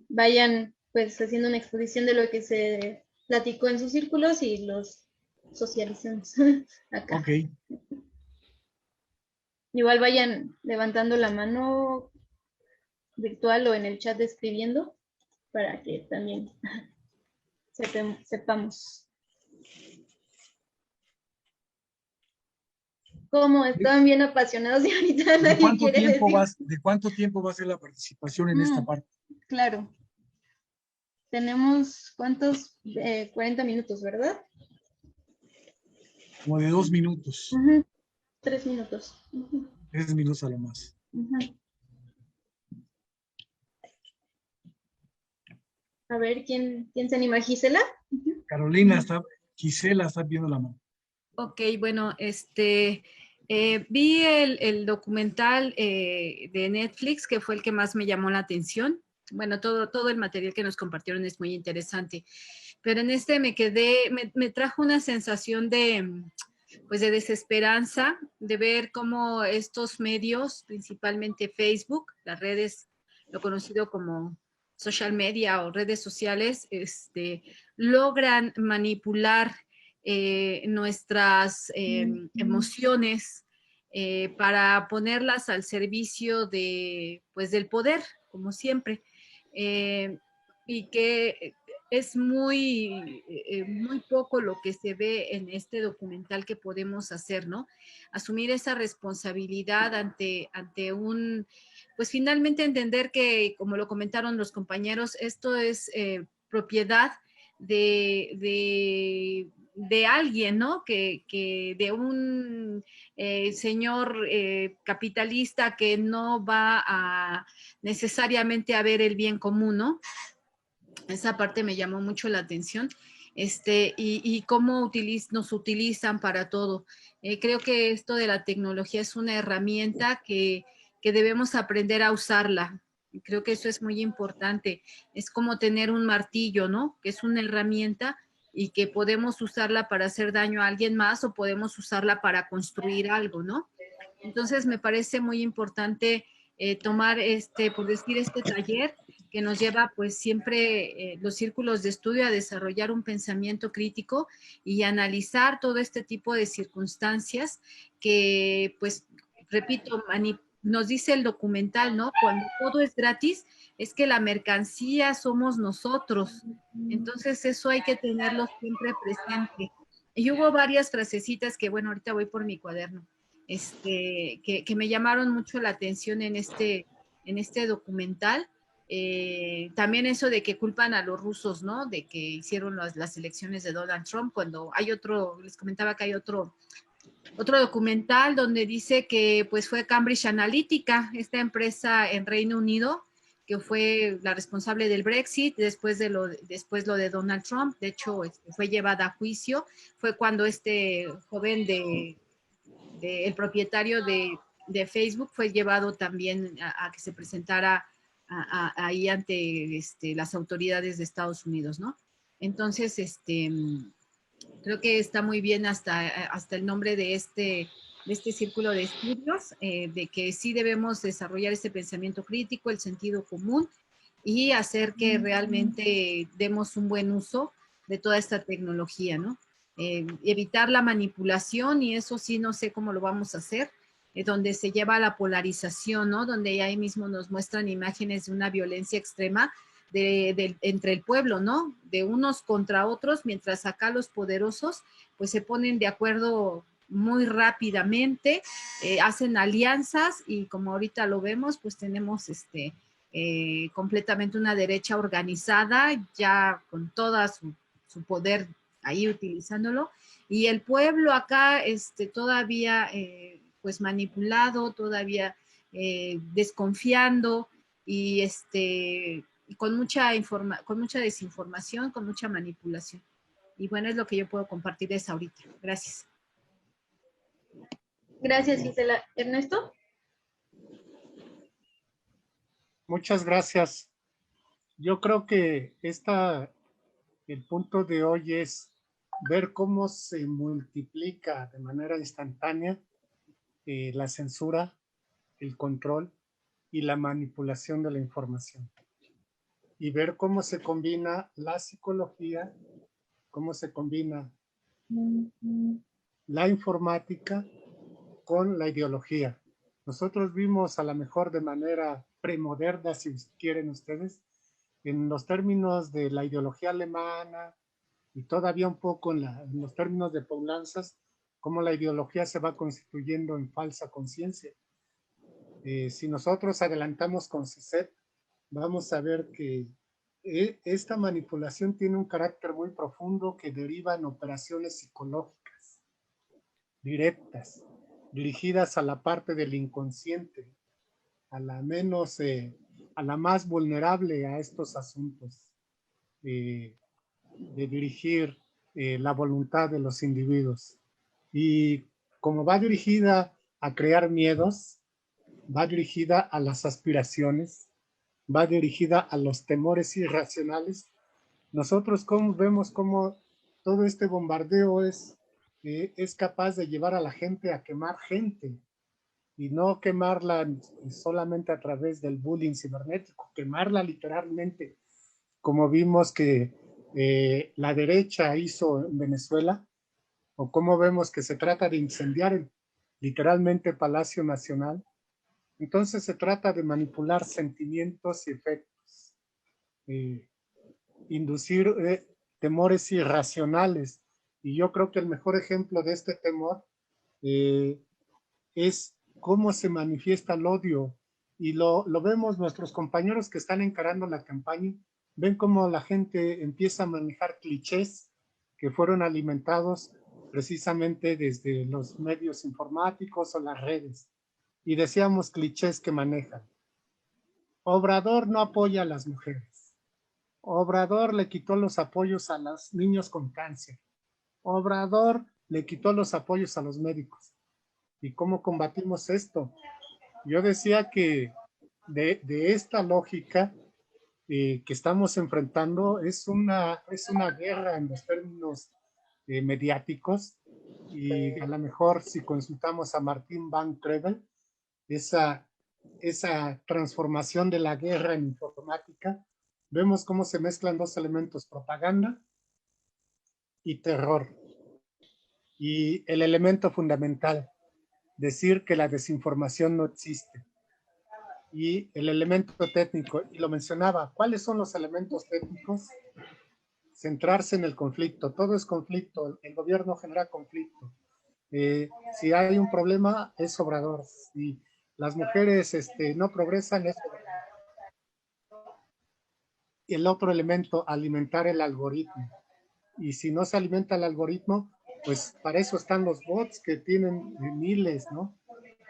vayan pues haciendo una exposición de lo que se platicó en sus círculos y los socialicemos acá. Ok. Igual vayan levantando la mano virtual o en el chat escribiendo para que también sepamos. ¿Cómo? Estaban bien apasionados y ahorita nadie quiere decir. ¿De cuánto tiempo va a ser la participación en esta parte? Claro. Tenemos, ¿cuántos? 40 minutos, ¿verdad? Como de 2 minutos. 3 minutos. 3 minutos a lo más. A ver, ¿quién se anima? ¿Gisela? Carolina, Gisela está viendo la mano. Ok, bueno, vi el documental de Netflix, que fue el que más me llamó la atención. Bueno, todo el material que nos compartieron es muy interesante, pero en este me trajo una sensación pues de desesperanza, de ver cómo estos medios, principalmente Facebook, las redes, lo conocido como social media o redes sociales, logran manipular nuestras emociones para ponerlas al servicio pues, del poder, como siempre. Y que es muy poco lo que se ve en este documental que podemos hacer, ¿no? Asumir esa responsabilidad ante pues finalmente entender que, como lo comentaron los compañeros, esto es propiedad de alguien, ¿no? Que de un señor capitalista que no va a necesariamente a ver el bien común, ¿no? Esa parte me llamó mucho la atención. Y cómo nos utilizan para todo. Creo que esto de la tecnología es una herramienta que debemos aprender a usarla. Creo que eso es muy importante. Es como tener un martillo, ¿no? Que es una herramienta y que podemos usarla para hacer daño a alguien más o podemos usarla para construir algo, ¿no? Entonces me parece muy importante tomar por decir, este taller que nos lleva pues siempre los círculos de estudio a desarrollar un pensamiento crítico y analizar todo este tipo de circunstancias que pues, repito, nos dice el documental, ¿no? Cuando todo es gratis, es que la mercancía somos nosotros. Entonces eso hay que tenerlo siempre presente. Y hubo varias frasecitas que, bueno, ahorita voy por mi cuaderno, que me llamaron mucho la atención en este documental. También eso de que culpan a los rusos, ¿no? De que hicieron las elecciones de Donald Trump, cuando hay les comentaba que hay otro documental donde dice que pues fue Cambridge Analytica, esta empresa en Reino Unido, que fue la responsable del Brexit, después lo de Donald Trump. De hecho, fue llevada a juicio. Fue cuando este joven el propietario de Facebook fue llevado también a que se presentara ahí ante las autoridades de Estados Unidos, ¿no? Entonces, creo que está muy bien hasta el nombre de este círculo de estudios, de que sí debemos desarrollar este pensamiento crítico, el sentido común y hacer que realmente demos un buen uso de toda esta tecnología, ¿no? Evitar la manipulación, y eso sí no sé cómo lo vamos a hacer, donde se lleva a la polarización, ¿no? Donde ahí mismo nos muestran imágenes de una violencia extrema entre el pueblo, ¿no? De unos contra otros, mientras acá los poderosos pues se ponen de acuerdo muy rápidamente, hacen alianzas y como ahorita lo vemos, pues tenemos completamente una derecha organizada, ya con toda su poder ahí utilizándolo, y el pueblo acá todavía pues manipulado, todavía desconfiando y con mucha desinformación, con mucha manipulación. Y bueno, es lo que yo puedo compartirles ahorita. Gracias. Gracias, Gisela. Ernesto. Muchas gracias. Yo creo que el punto de hoy es ver cómo se multiplica de manera instantánea la censura, el control y la manipulación de la información. Y ver cómo se combina la psicología, cómo se combina la informática con la ideología. Nosotros vimos a lo mejor de manera premoderna, si quieren ustedes, en los términos de la ideología alemana y todavía un poco en los términos de Poulanzas, cómo la ideología se va constituyendo en falsa conciencia. Si nosotros adelantamos con CISET, vamos a ver que esta manipulación tiene un carácter muy profundo que deriva en operaciones psicológicas directas, dirigidas a la parte del inconsciente, a la menos, a la más vulnerable a estos asuntos, de dirigir la voluntad de los individuos. Y como va dirigida a crear miedos, va dirigida a las aspiraciones, va dirigida a los temores irracionales. Nosotros vemos cómo todo este bombardeo es capaz de llevar a la gente a quemar gente, y no quemarla solamente a través del bullying cibernético, quemarla literalmente, como vimos que la derecha hizo en Venezuela, o como vemos que se trata de incendiar literalmente Palacio Nacional. Entonces se trata de manipular sentimientos y efectos, inducir temores irracionales. Y yo creo que el mejor ejemplo de este temor es cómo se manifiesta el odio. Y lo vemos nuestros compañeros que están encarando la campaña, ven cómo la gente empieza a manejar clichés que fueron alimentados precisamente desde los medios informáticos o las redes. Y decíamos clichés que manejan. Obrador no apoya a las mujeres. Obrador le quitó los apoyos a los niños con cáncer. Obrador le quitó los apoyos a los médicos. ¿Y cómo combatimos esto? Yo decía que de esta lógica que estamos enfrentando es una guerra en los términos mediáticos, y a lo mejor si consultamos a Martín Van Crevel, esa transformación de la guerra en informática, vemos cómo se mezclan dos elementos: propaganda y terror. Y el elemento fundamental, decir que la desinformación no existe. Y el elemento técnico, y lo mencionaba, ¿cuáles son los elementos técnicos? Centrarse en el conflicto, todo es conflicto, el gobierno genera conflicto. Si hay un problema, es Obrador. Si las mujeres no progresan, es Obrador. Y el otro elemento, alimentar el algoritmo. Y si no se alimenta el algoritmo, pues para eso están los bots que tienen miles, ¿no?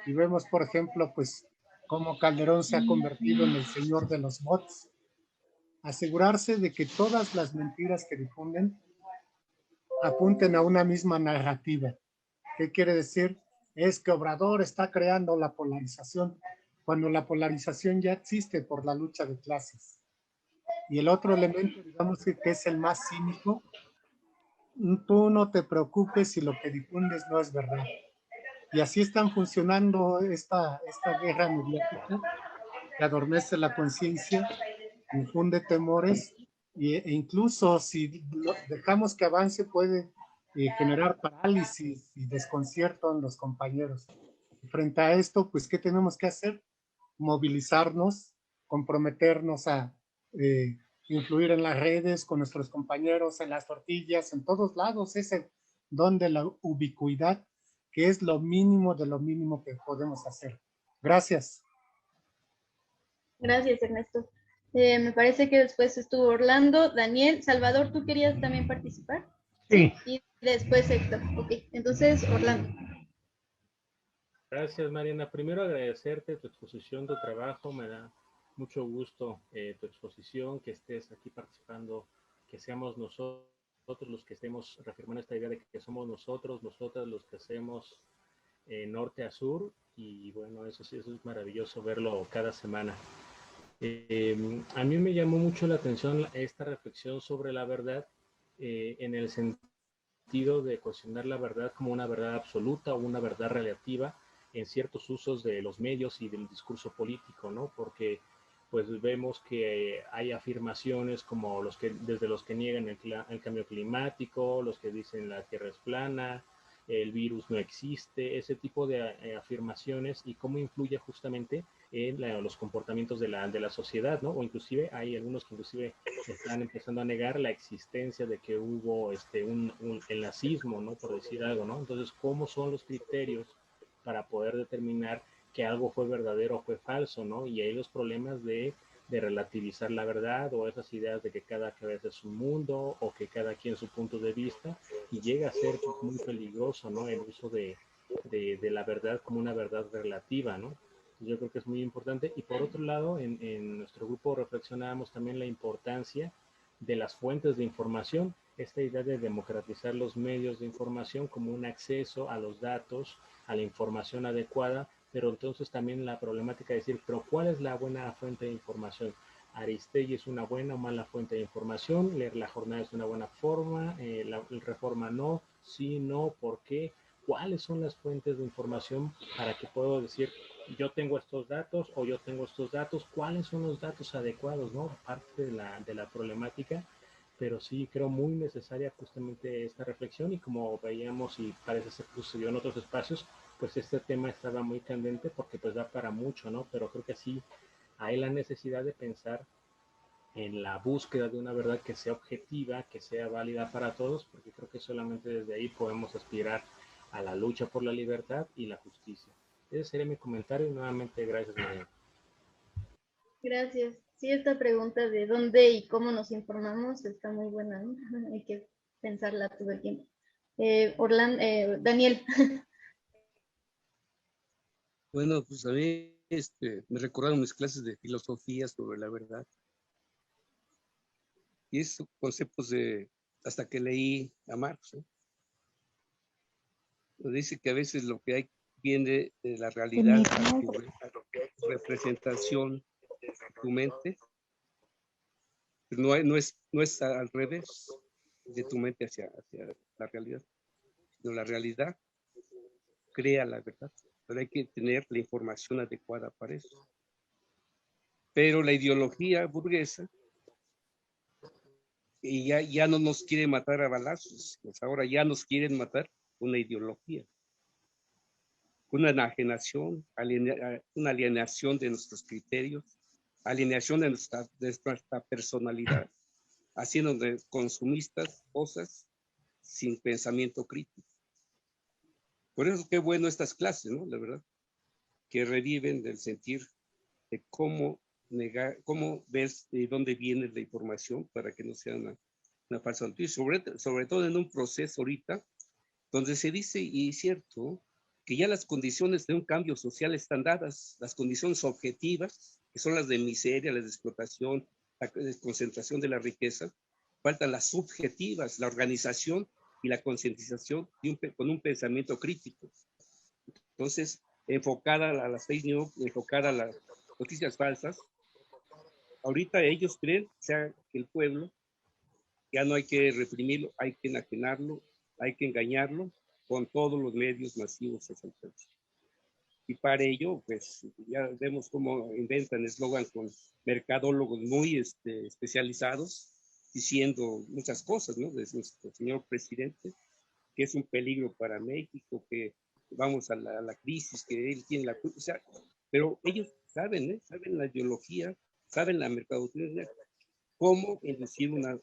Y vemos, por ejemplo, pues cómo Calderón se ha convertido en el señor de los bots. Asegurarse de que todas las mentiras que difunden apunten a una misma narrativa. ¿Qué quiere decir? Es que Obrador está creando la polarización, cuando la polarización ya existe por la lucha de clases. Y el otro elemento, digamos que es el más cínico: tú no te preocupes si lo que difundes no es verdad. Y así están funcionando esta guerra mediática, que adormece la conciencia, infunde temores, e incluso si dejamos que avance puede generar parálisis y desconcierto en los compañeros. Frente a esto, pues, ¿qué tenemos que hacer? Movilizarnos, comprometernos a influir en las redes, con nuestros compañeros, en las tortillas, en todos lados, ese don de la ubicuidad, que es lo mínimo de lo mínimo que podemos hacer. Gracias. Gracias, Ernesto. Me parece que después estuvo Orlando, Daniel, Salvador, ¿tú querías también participar? Sí. Y después Héctor. Ok, entonces Orlando. Gracias, Mariana. Primero agradecerte tu exposición, tu trabajo. Me da mucho gusto tu exposición, que estés aquí participando, que seamos nosotros los que estemos reafirmando esta idea de que somos nosotros, nosotras los que hacemos norte a sur, y bueno, eso sí, eso es maravilloso verlo cada semana. A mí me llamó mucho la atención esta reflexión sobre la verdad, en el sentido de cuestionar la verdad como una verdad absoluta o una verdad relativa en ciertos usos de los medios y del discurso político, ¿no? Porque pues vemos que hay afirmaciones como desde los que niegan el cambio climático, los que dicen la Tierra es plana, el virus no existe, ese tipo de afirmaciones, y cómo influye justamente en los comportamientos de la sociedad, ¿no? O inclusive hay algunos que inclusive están empezando a negar la existencia de que hubo el nazismo, ¿no? Por decir algo, ¿no? Entonces, ¿cómo son los criterios para poder determinar que algo fue verdadero o fue falso, ¿no? Y hay los problemas de relativizar la verdad, o esas ideas de que cada cabeza es un mundo, o que cada quien su punto de vista, y llega a ser muy peligroso, ¿no? El uso de la verdad como una verdad relativa, ¿no? Yo creo que es muy importante. Y por otro lado, en nuestro grupo reflexionábamos también la importancia de las fuentes de información, esta idea de democratizar los medios de información como un acceso a los datos, a la información adecuada, pero entonces también la problemática de decir, pero ¿cuál es la buena fuente de información? Aristegui es una buena o mala fuente de información, leer La Jornada es una buena forma, la Reforma no, sí, no, ¿por qué? ¿Cuáles son las fuentes de información para que puedo decir, yo tengo estos datos o yo tengo estos datos? ¿Cuáles son los datos adecuados, no? Parte de la problemática, pero sí creo muy necesaria justamente esta reflexión, y como veíamos y parece ser que sucedió en otros espacios, pues este tema estaba muy candente porque pues da para mucho, ¿no? Pero creo que sí hay la necesidad de pensar en la búsqueda de una verdad que sea objetiva, que sea válida para todos, porque creo que solamente desde ahí podemos aspirar a la lucha por la libertad y la justicia. Ese sería mi comentario, y nuevamente gracias, María. Gracias. Sí, esta pregunta de dónde y cómo nos informamos está muy buena, ¿no? Hay que pensarla todo el tiempo. Daniel. Bueno, pues a mí me recordaron mis clases de filosofía sobre la verdad. Y esos conceptos hasta que leí a Marx, ¿no? Dice que a veces lo que hay viene de la realidad, tu representación, tu mente, no es al revés de tu mente hacia la realidad, sino la realidad crea la verdad, pero hay que tener la información adecuada para eso. Pero la ideología burguesa y ya no nos quiere matar a balazos, pues ahora ya nos quieren matar con una ideología, una enajenación, una alienación de nuestros criterios, alienación de nuestra personalidad, haciendo de consumistas cosas sin pensamiento crítico. Por eso qué bueno estas clases, ¿no? La verdad, que reviven del sentir de cómo negar, cómo ver de dónde viene la información para que no sea una falsa noticia, sobre todo en un proceso ahorita donde se dice, y es cierto, que ya las condiciones de un cambio social están dadas, las condiciones objetivas, que son las de miseria, la de explotación, la concentración de la riqueza, faltan las subjetivas, la organización y la concientización con un pensamiento crítico. Entonces, enfocada a las fake news, enfocada a las noticias falsas, ahorita ellos creen que el pueblo ya no hay que reprimirlo, hay que enajenarlo, hay que engañarlo con todos los medios masivos al alcance. Y para ello, pues ya vemos cómo inventan eslogan con mercadólogos muy especializados, diciendo muchas cosas, ¿no? Desde nuestro señor presidente, que es un peligro para México, que vamos a la crisis, que él tiene la culpa. O sea, pero ellos saben, ¿eh? Saben la ideología, saben la mercadotecnia, cómo inducir una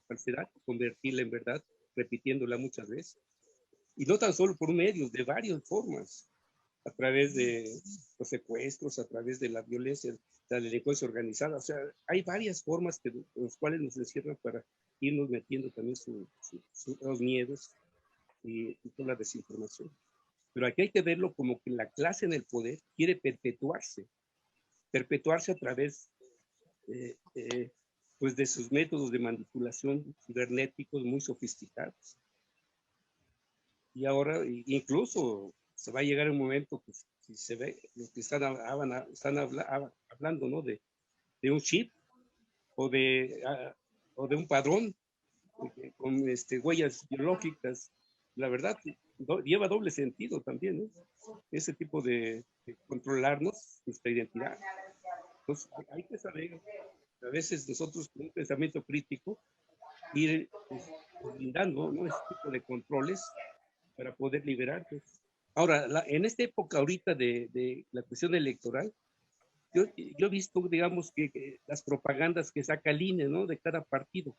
falsedad, convertirla en verdad, repitiéndola muchas veces. Y no tan solo por medios, de varias formas, a través de los secuestros, a través de la violencia, de la delincuencia organizada. O sea, hay varias formas con las cuales nos encierran para irnos metiendo también los miedos y toda la desinformación. Pero aquí hay que verlo como que la clase en el poder quiere perpetuarse a través pues de sus métodos de manipulación cibernéticos muy sofisticados. Y ahora incluso se va a llegar un momento que si se ve los que están hablando, ¿no? de un chip o de un padrón con huellas biológicas. La verdad, lleva doble sentido también, ¿no? Ese tipo de controlarnos, nuestra identidad. Entonces, hay que saber, a veces nosotros con un pensamiento crítico, ir brindando, ¿no? Ese tipo de controles para poder liberarnos. Ahora, en esta época ahorita de la cuestión electoral, yo he visto, digamos, que las propagandas que saca el INE, ¿no? De cada partido.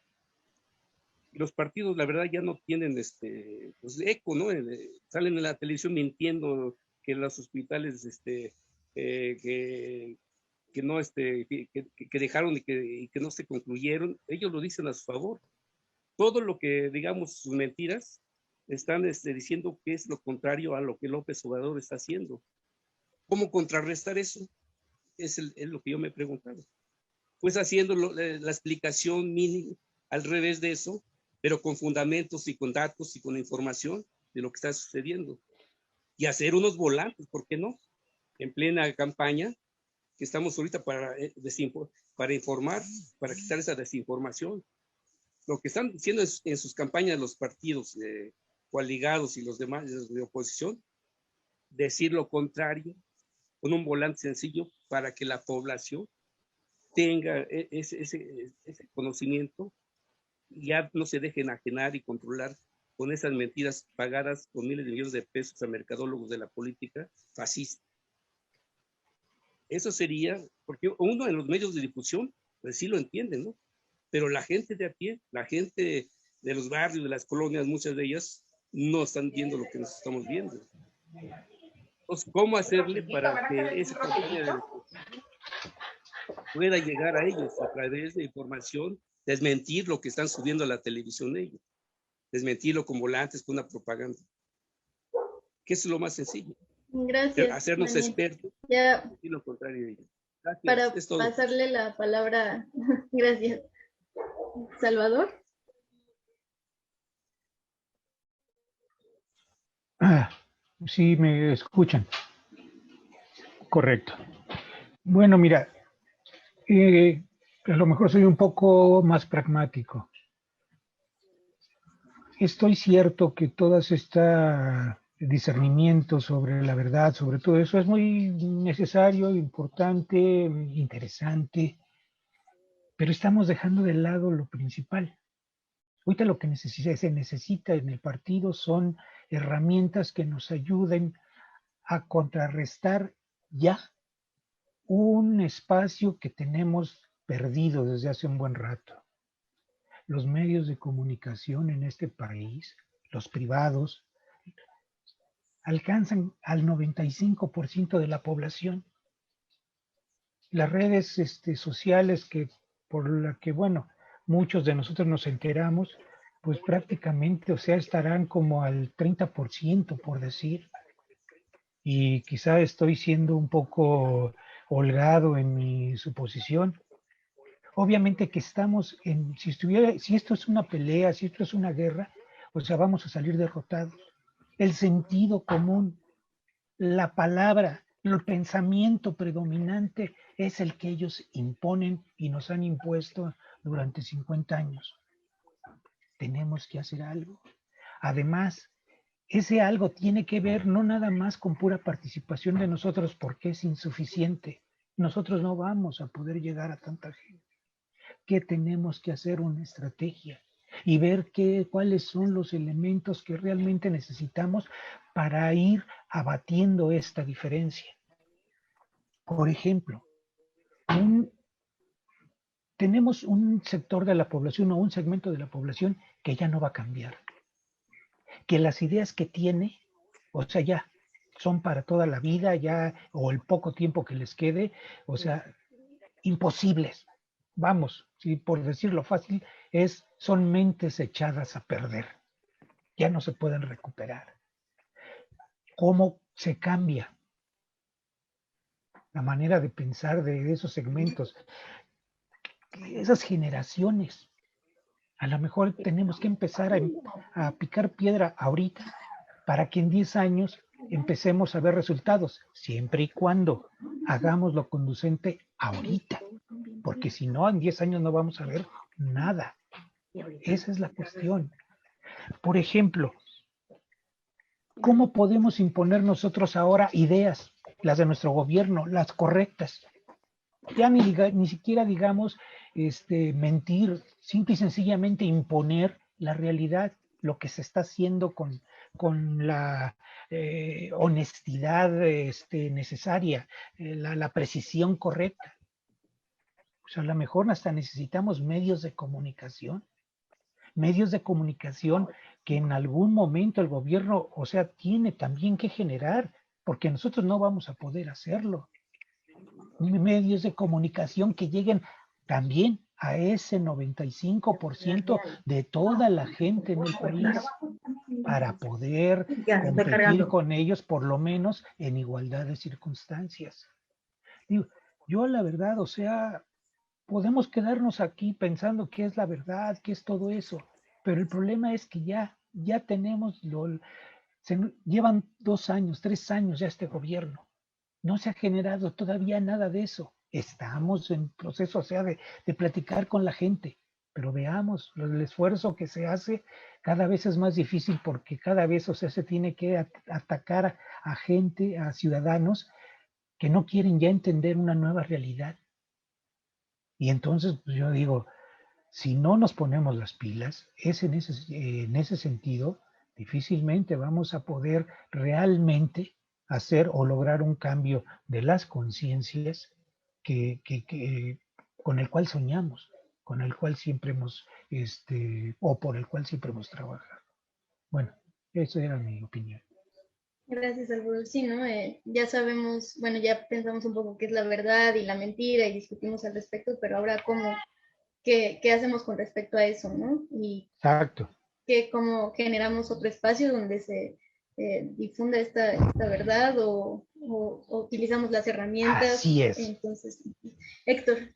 Los partidos, la verdad, ya no tienen pues, eco, ¿no? Salen en la televisión mintiendo que los hospitales que no que dejaron y que no se concluyeron. Ellos lo dicen a su favor. Todo lo que, digamos, sus mentiras, están diciendo que es lo contrario a lo que López Obrador está haciendo. ¿Cómo contrarrestar eso? Es lo que yo me he preguntado. Pues haciendo la explicación mínima al revés de eso, pero con fundamentos y con datos y con información de lo que está sucediendo. Y hacer unos volantes, ¿por qué no? En plena campaña, que estamos ahorita para informar, para quitar esa desinformación. Lo que están diciendo en sus campañas los partidos coaligados y los demás de oposición, decir lo contrario, con un volante sencillo para que la población tenga ese conocimiento y ya no se dejen enajenar y controlar con esas mentiras pagadas con miles de millones de pesos a mercadólogos de la política fascista. Eso sería, porque uno en los medios de difusión, pues sí lo entiende, ¿no? Pero la gente de a pie, la gente de los barrios, de las colonias, muchas de ellas, no están viendo lo que nos estamos viendo. Entonces, ¿cómo hacerle para que esa campaña pueda llegar a ellos a través de información, desmentir lo que están subiendo a la televisión ellos, desmentirlo con volantes, con una propaganda? Que eso es lo más sencillo. Gracias. Hacernos Daniel. expertos Ya, y lo contrario de ellos. Gracias, para es todo. pasarle la palabra, gracias. Salvador. Sí, me escuchan. Correcto. Bueno, mira, a lo mejor soy un poco más pragmático. Estoy cierto que todo este discernimiento sobre la verdad, sobre todo eso, es muy necesario, importante, interesante, pero estamos dejando de lado lo principal. Ahorita lo que se necesita en el partido son herramientas que nos ayuden a contrarrestar ya un espacio que tenemos perdido desde hace un buen rato. Los medios de comunicación en este país, los privados, alcanzan al 95% de la población. Las redes sociales por la que, bueno, muchos de nosotros nos enteramos, pues prácticamente, o sea, estarán como al 30%, por decir. Y quizá estoy siendo un poco holgado en mi suposición. Obviamente que estamos si esto es una pelea, si esto es una guerra, o sea, vamos a salir derrotados. El sentido común, la palabra, el pensamiento predominante es el que ellos imponen y nos han impuesto durante 50 años. Tenemos que hacer algo. Además, ese algo tiene que ver no nada más con pura participación de nosotros, porque es insuficiente. Nosotros no vamos a poder llegar a tanta gente. ¿Qué tenemos que hacer? Una estrategia y ver cuáles son los elementos que realmente necesitamos para ir abatiendo esta diferencia. Por ejemplo, tenemos un sector de la población o un segmento de la población que ya no va a cambiar, que las ideas que tiene, o sea, ya son para toda la vida, ya, o el poco tiempo que les quede, o sea, imposibles. Vamos, si por decirlo fácil, son mentes echadas a perder. Ya no se pueden recuperar. ¿Cómo se cambia la manera de pensar de esos segmentos? Esas generaciones. A lo mejor tenemos que empezar a picar piedra ahorita para que en 10 años empecemos a ver resultados, siempre y cuando hagamos lo conducente ahorita, porque si no, en 10 años no vamos a ver nada. Esa es la cuestión. Por ejemplo, ¿cómo podemos imponer nosotros ahora ideas, las de nuestro gobierno, las correctas? Ya ni siquiera digamos mentir, simple y sencillamente imponer la realidad, lo que se está haciendo con la honestidad necesaria, la precisión correcta. Pues a lo mejor hasta necesitamos medios de comunicación que en algún momento el gobierno, o sea, tiene también que generar, porque nosotros no vamos a poder hacerlo. Medios de comunicación que lleguen también a ese 95% de toda la gente en el país para poder competir con ellos, por lo menos en igualdad de circunstancias. Digo, yo la verdad, o sea, podemos quedarnos aquí pensando qué es la verdad, qué es todo eso, pero el problema es que ya tenemos, llevan 2 años, 3 años ya este gobierno. No se ha generado todavía nada de eso. Estamos en proceso, o sea, de platicar con la gente, pero veamos, el esfuerzo que se hace cada vez es más difícil porque cada vez, o sea, se tiene que atacar a gente, a ciudadanos que no quieren ya entender una nueva realidad. Y entonces, pues yo digo, si no nos ponemos las pilas, en ese sentido, difícilmente vamos a poder realmente hacer o lograr un cambio de las conciencias con el cual soñamos, con el cual siempre hemos, o por el cual siempre hemos trabajado. Bueno, esa era mi opinión. Gracias, Alfredo. Sí, ¿no? Ya sabemos, bueno, ya pensamos un poco qué es la verdad y la mentira y discutimos al respecto, pero ahora qué hacemos con respecto a eso, ¿no? Y exacto. cómo generamos otro espacio donde se difunda esta verdad o utilizamos las herramientas. Así es. Entonces, Héctor.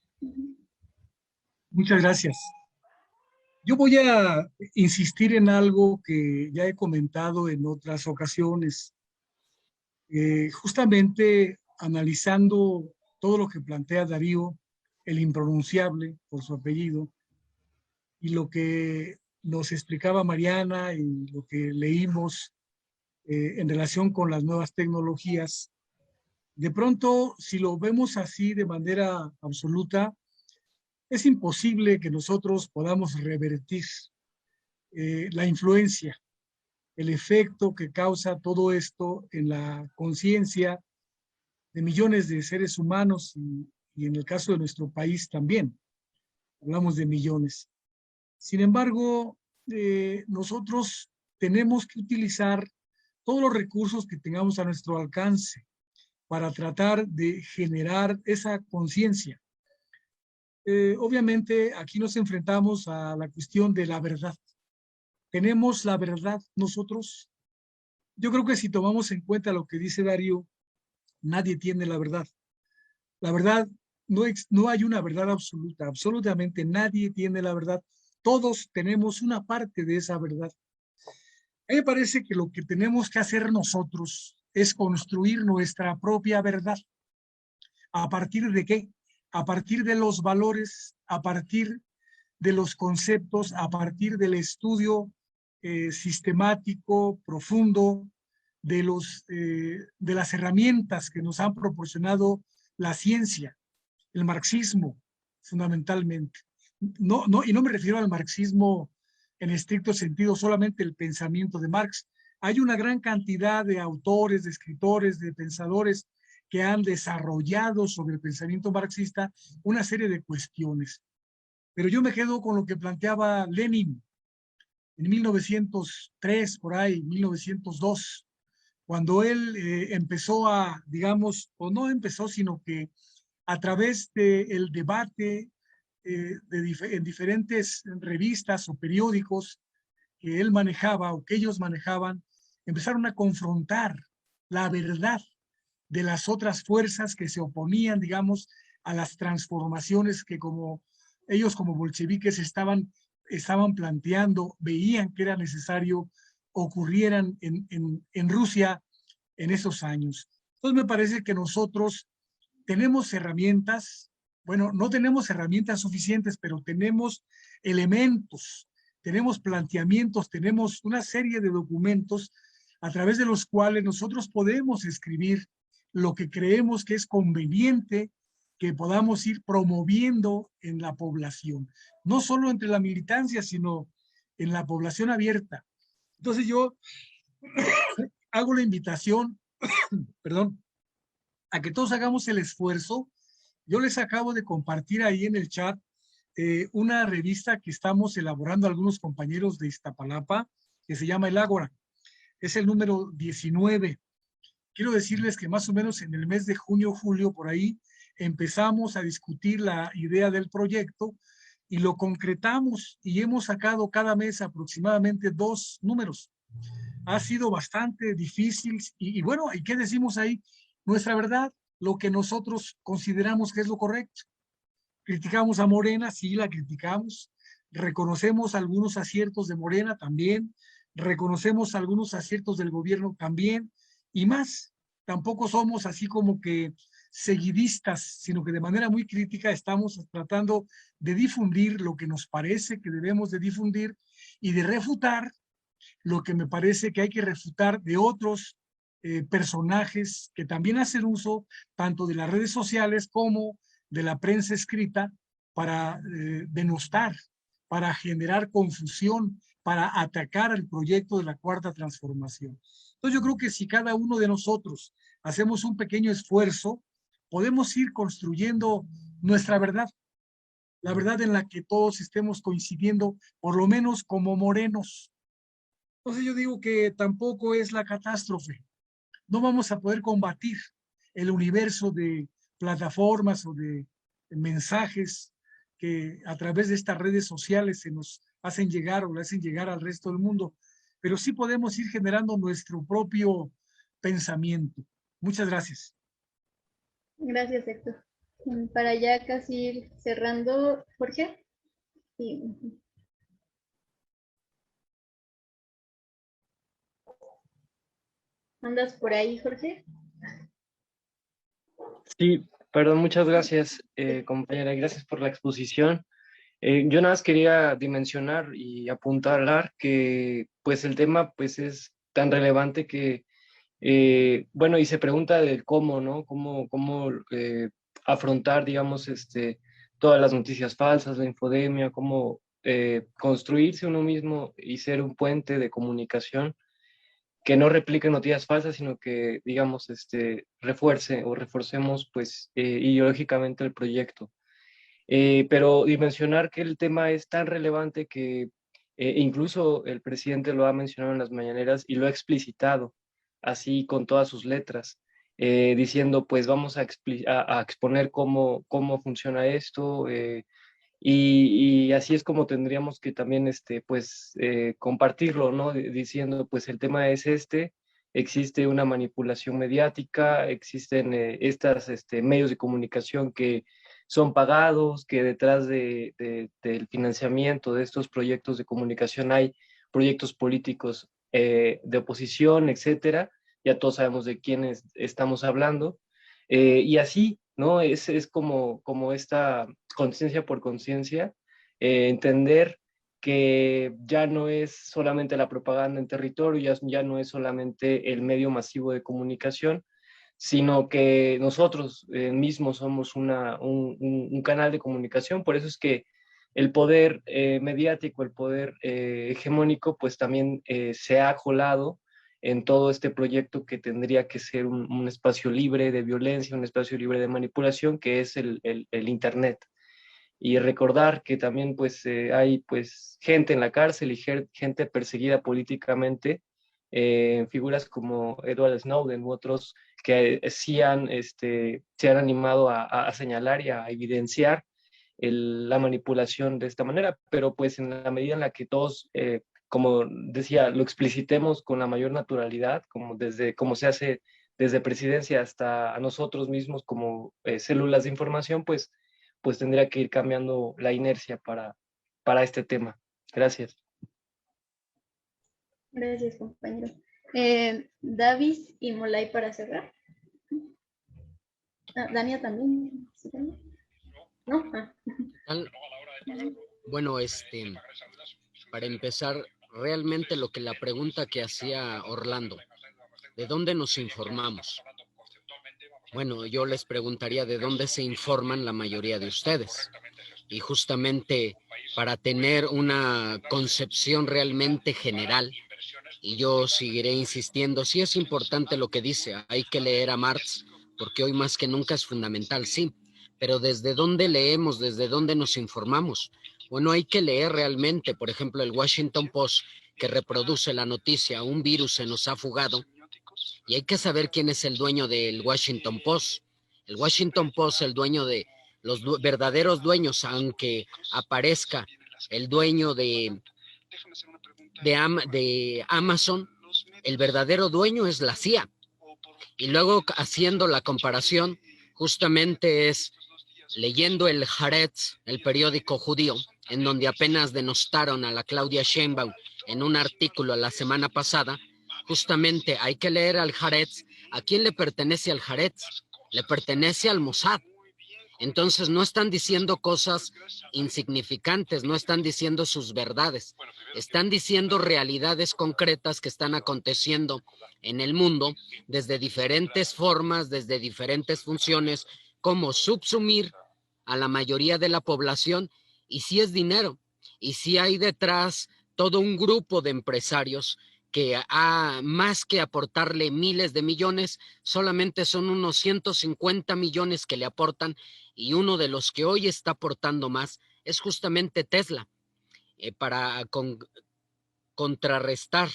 Muchas gracias. Yo voy a insistir en algo que ya he comentado en otras ocasiones. Justamente analizando todo lo que plantea Darío, el impronunciable por su apellido, y lo que nos explicaba Mariana y lo que leímos en relación con las nuevas tecnologías, de pronto, si lo vemos así de manera absoluta, es imposible que nosotros podamos revertir la influencia, el efecto que causa todo esto en la conciencia de millones de seres humanos y en el caso de nuestro país también. Hablamos de millones. Sin embargo, nosotros tenemos que utilizar todos los recursos que tengamos a nuestro alcance para tratar de generar esa conciencia. Obviamente, aquí nos enfrentamos a la cuestión de la verdad. ¿Tenemos la verdad nosotros? Yo creo que si tomamos en cuenta lo que dice Darío, nadie tiene la verdad. La verdad, no hay una verdad absoluta, absolutamente nadie tiene la verdad. Todos tenemos una parte de esa verdad. A mí me parece que lo que tenemos que hacer nosotros es construir nuestra propia verdad. ¿A partir de qué? A partir de los valores, a partir de los conceptos, a partir del estudio sistemático, profundo, de las herramientas que nos han proporcionado la ciencia, el marxismo, fundamentalmente. Y no me refiero al marxismo en estricto sentido, solamente el pensamiento de Marx. Hay una gran cantidad de autores, de escritores, de pensadores que han desarrollado sobre el pensamiento marxista una serie de cuestiones. Pero yo me quedo con lo que planteaba Lenin en 1903, por ahí, 1902, cuando él empezó a, digamos, o no empezó, sino que a través del debate en diferentes revistas o periódicos que él manejaba o que ellos manejaban, empezaron a confrontar la verdad de las otras fuerzas que se oponían, digamos, a las transformaciones que ellos como bolcheviques estaban planteando, veían que era necesario ocurrieran en Rusia en esos años. Entonces me parece que nosotros tenemos herramientas, bueno, no tenemos herramientas suficientes, pero tenemos elementos, tenemos planteamientos, tenemos una serie de documentos a través de los cuales nosotros podemos escribir lo que creemos que es conveniente que podamos ir promoviendo en la población, no solo entre la militancia, sino en la población abierta. Entonces yo hago la invitación, perdón, a que todos hagamos el esfuerzo. Yo les acabo de compartir ahí en el chat una revista que estamos elaborando algunos compañeros de Iztapalapa, que se llama El Ágora. Es el número 19. Quiero decirles que más o menos en el mes de junio, julio, por ahí, empezamos a discutir la idea del proyecto y lo concretamos y hemos sacado cada mes aproximadamente 2 números. Ha sido bastante difícil y bueno, ¿y qué decimos ahí? Nuestra verdad, lo que nosotros consideramos que es lo correcto. Criticamos a Morena, sí, la criticamos. Reconocemos algunos aciertos de Morena también. Reconocemos algunos aciertos del gobierno también. Y más, tampoco somos así como que seguidistas, sino que de manera muy crítica estamos tratando de difundir lo que nos parece que debemos de difundir y de refutar lo que me parece que hay que refutar de otros personajes que también hacen uso tanto de las redes sociales como de la prensa escrita para denostar, para generar confusión, para atacar el proyecto de la Cuarta Transformación. Entonces yo creo que si cada uno de nosotros hacemos un pequeño esfuerzo, podemos ir construyendo nuestra verdad, la verdad en la que todos estemos coincidiendo, por lo menos como morenos. Entonces yo digo que tampoco es la catástrofe. No vamos a poder combatir el universo de plataformas o de mensajes que a través de estas redes sociales se nos hacen llegar o le hacen llegar al resto del mundo, pero sí podemos ir generando nuestro propio pensamiento. Muchas gracias. Gracias, Héctor. Para ya casi ir cerrando, Jorge. Sí. ¿Andas por ahí, Jorge? Sí, perdón, muchas gracias, compañera, gracias por la exposición. Yo nada más quería dimensionar y apuntalar que pues el tema pues es tan relevante que, bueno, y se pregunta del cómo, ¿no? Cómo afrontar, digamos, todas las noticias falsas, la infodemia, cómo construirse uno mismo y ser un puente de comunicación que no replique noticias falsas, sino que, digamos, refuerce o reforcemos, pues, ideológicamente el proyecto. Pero dimensionar que el tema es tan relevante que incluso el presidente lo ha mencionado en las mañaneras y lo ha explicitado, así con todas sus letras, diciendo, pues, vamos a exponer cómo funciona esto, y así es como tendríamos que también, pues, compartirlo, ¿no? Diciendo, pues, el tema es existe una manipulación mediática, existen estos medios de comunicación que son pagados, que detrás del financiamiento de estos proyectos de comunicación hay proyectos políticos de oposición, etcétera. Ya todos sabemos de quiénes estamos hablando. Y así, ¿no? Es como esta conciencia por conciencia, entender que ya no es solamente la propaganda en territorio, ya no es solamente el medio masivo de comunicación, sino que nosotros mismos somos un canal de comunicación. Por eso es que el poder mediático, el poder hegemónico, pues también se ha colado en todo este proyecto que tendría que ser un espacio libre de violencia, un espacio libre de manipulación, que es el Internet. Y recordar que también pues hay pues gente en la cárcel y gente perseguida políticamente, figuras como Edward Snowden u otros que sí se han animado a señalar y a evidenciar la manipulación de esta manera, pero pues en la medida en la que todos, como decía, lo explicitemos con la mayor naturalidad, como se hace desde presidencia hasta a nosotros mismos como células de información, pues tendría que ir cambiando la inercia para este tema. Gracias. Gracias, compañero. Davis y Molay para cerrar. Dania también. ¿Sí, Dania? ¿No? Bueno, para empezar, realmente lo que la pregunta que hacía Orlando, ¿de dónde nos informamos? Bueno, yo les preguntaría de dónde se informan la mayoría de ustedes. Y justamente para tener una concepción realmente general, y yo seguiré insistiendo, sí es importante lo que dice, hay que leer a Marx, porque hoy más que nunca es fundamental, sí, pero ¿desde dónde leemos? ¿Desde dónde nos informamos? Bueno, hay que leer realmente, por ejemplo, el Washington Post, que reproduce la noticia, un virus se nos ha fugado, y hay que saber quién es el dueño del Washington Post. El Washington Post, el dueño de los verdaderos dueños, aunque aparezca el dueño de Amazon, el verdadero dueño es la CIA. Y luego, haciendo la comparación, justamente es leyendo el Haaretz, el periódico judío, en donde apenas denostaron a la Claudia Sheinbaum en un artículo la semana pasada. Justamente hay que leer al Haaretz. ¿A quién le pertenece al Haaretz? Le pertenece al Mossad. Entonces no están diciendo cosas insignificantes, no están diciendo sus verdades, están diciendo realidades concretas que están aconteciendo en el mundo desde diferentes formas, desde diferentes funciones, como subsumir a la mayoría de la población, y si es dinero, y si hay detrás todo un grupo de empresarios que más que aportarle miles de millones, solamente son unos 150 millones que le aportan, y uno de los que hoy está aportando más es justamente Tesla. Para contrarrestar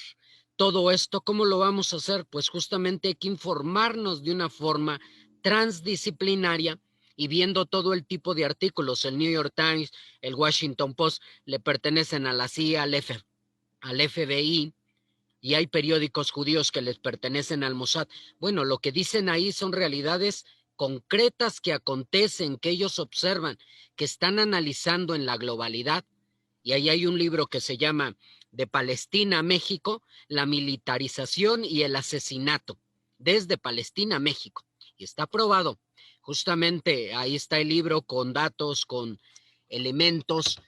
todo esto, ¿cómo lo vamos a hacer? Pues justamente hay que informarnos de una forma transdisciplinaria y viendo todo el tipo de artículos. El New York Times, el Washington Post le pertenecen a la CIA, al FBI, y hay periódicos judíos que les pertenecen al Mossad. Bueno, lo que dicen ahí son realidades concretas que acontecen, que ellos observan, que están analizando en la globalidad. Y ahí hay un libro que se llama De Palestina a México, la militarización y el asesinato, desde Palestina a México. Y está aprobado. Justamente ahí está el libro con datos, con elementos.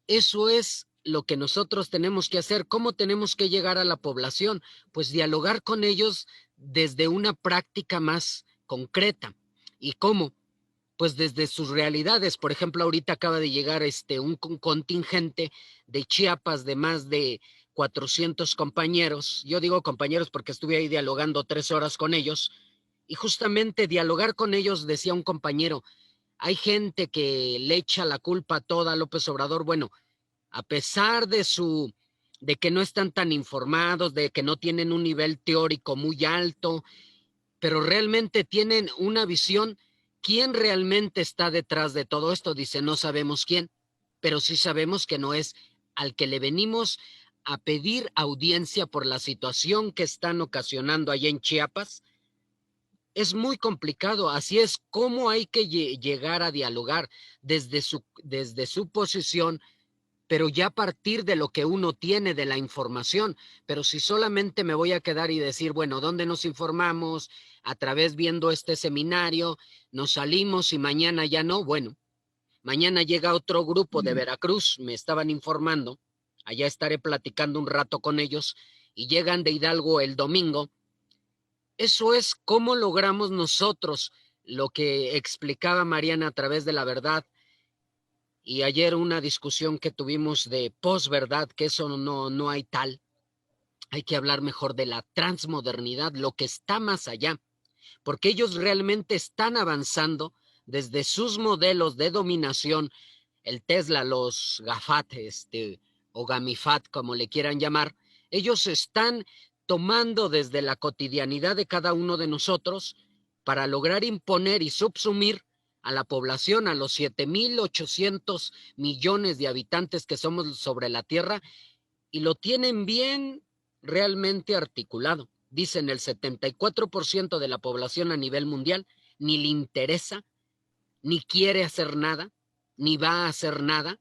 Eso es lo que nosotros tenemos que hacer. ¿Cómo tenemos que llegar a la población? Pues dialogar con ellos desde una práctica más concreta. ¿Y cómo? Pues desde sus realidades. Por ejemplo, ahorita acaba de llegar un contingente de Chiapas de más de 400 compañeros. Yo digo compañeros porque estuve ahí dialogando 3 horas con ellos. Y justamente dialogar con ellos, decía un compañero, hay gente que le echa la culpa toda a López Obrador. Bueno, a pesar de que no están tan informados, de que no tienen un nivel teórico muy alto, pero realmente tienen una visión. ¿Quién realmente está detrás de todo esto? Dice, no sabemos quién, pero sí sabemos que no es al que le venimos a pedir audiencia por la situación que están ocasionando allá en Chiapas. Es muy complicado, así es como hay que llegar a dialogar desde su posición, pero ya a partir de lo que uno tiene de la información. Pero si solamente me voy a quedar y decir, bueno, ¿dónde nos informamos? A través viendo este seminario, nos salimos y mañana ya no. Bueno, mañana llega otro grupo de Veracruz, me estaban informando, allá estaré platicando un rato con ellos, y llegan de Hidalgo el domingo. Eso es cómo logramos nosotros lo que explicaba Mariana a través de la verdad. Y ayer una discusión que tuvimos de posverdad, que eso no hay tal. Hay que hablar mejor de la transmodernidad, lo que está más allá, porque ellos realmente están avanzando desde sus modelos de dominación, el Tesla, los GAFAT, o GAMIFAT, como le quieran llamar. Ellos están tomando desde la cotidianidad de cada uno de nosotros para lograr imponer y subsumir a la población, a los 7,800 millones de habitantes que somos sobre la Tierra, y lo tienen bien realmente articulado. Dicen el 74% de la población a nivel mundial ni le interesa, ni quiere hacer nada, ni va a hacer nada,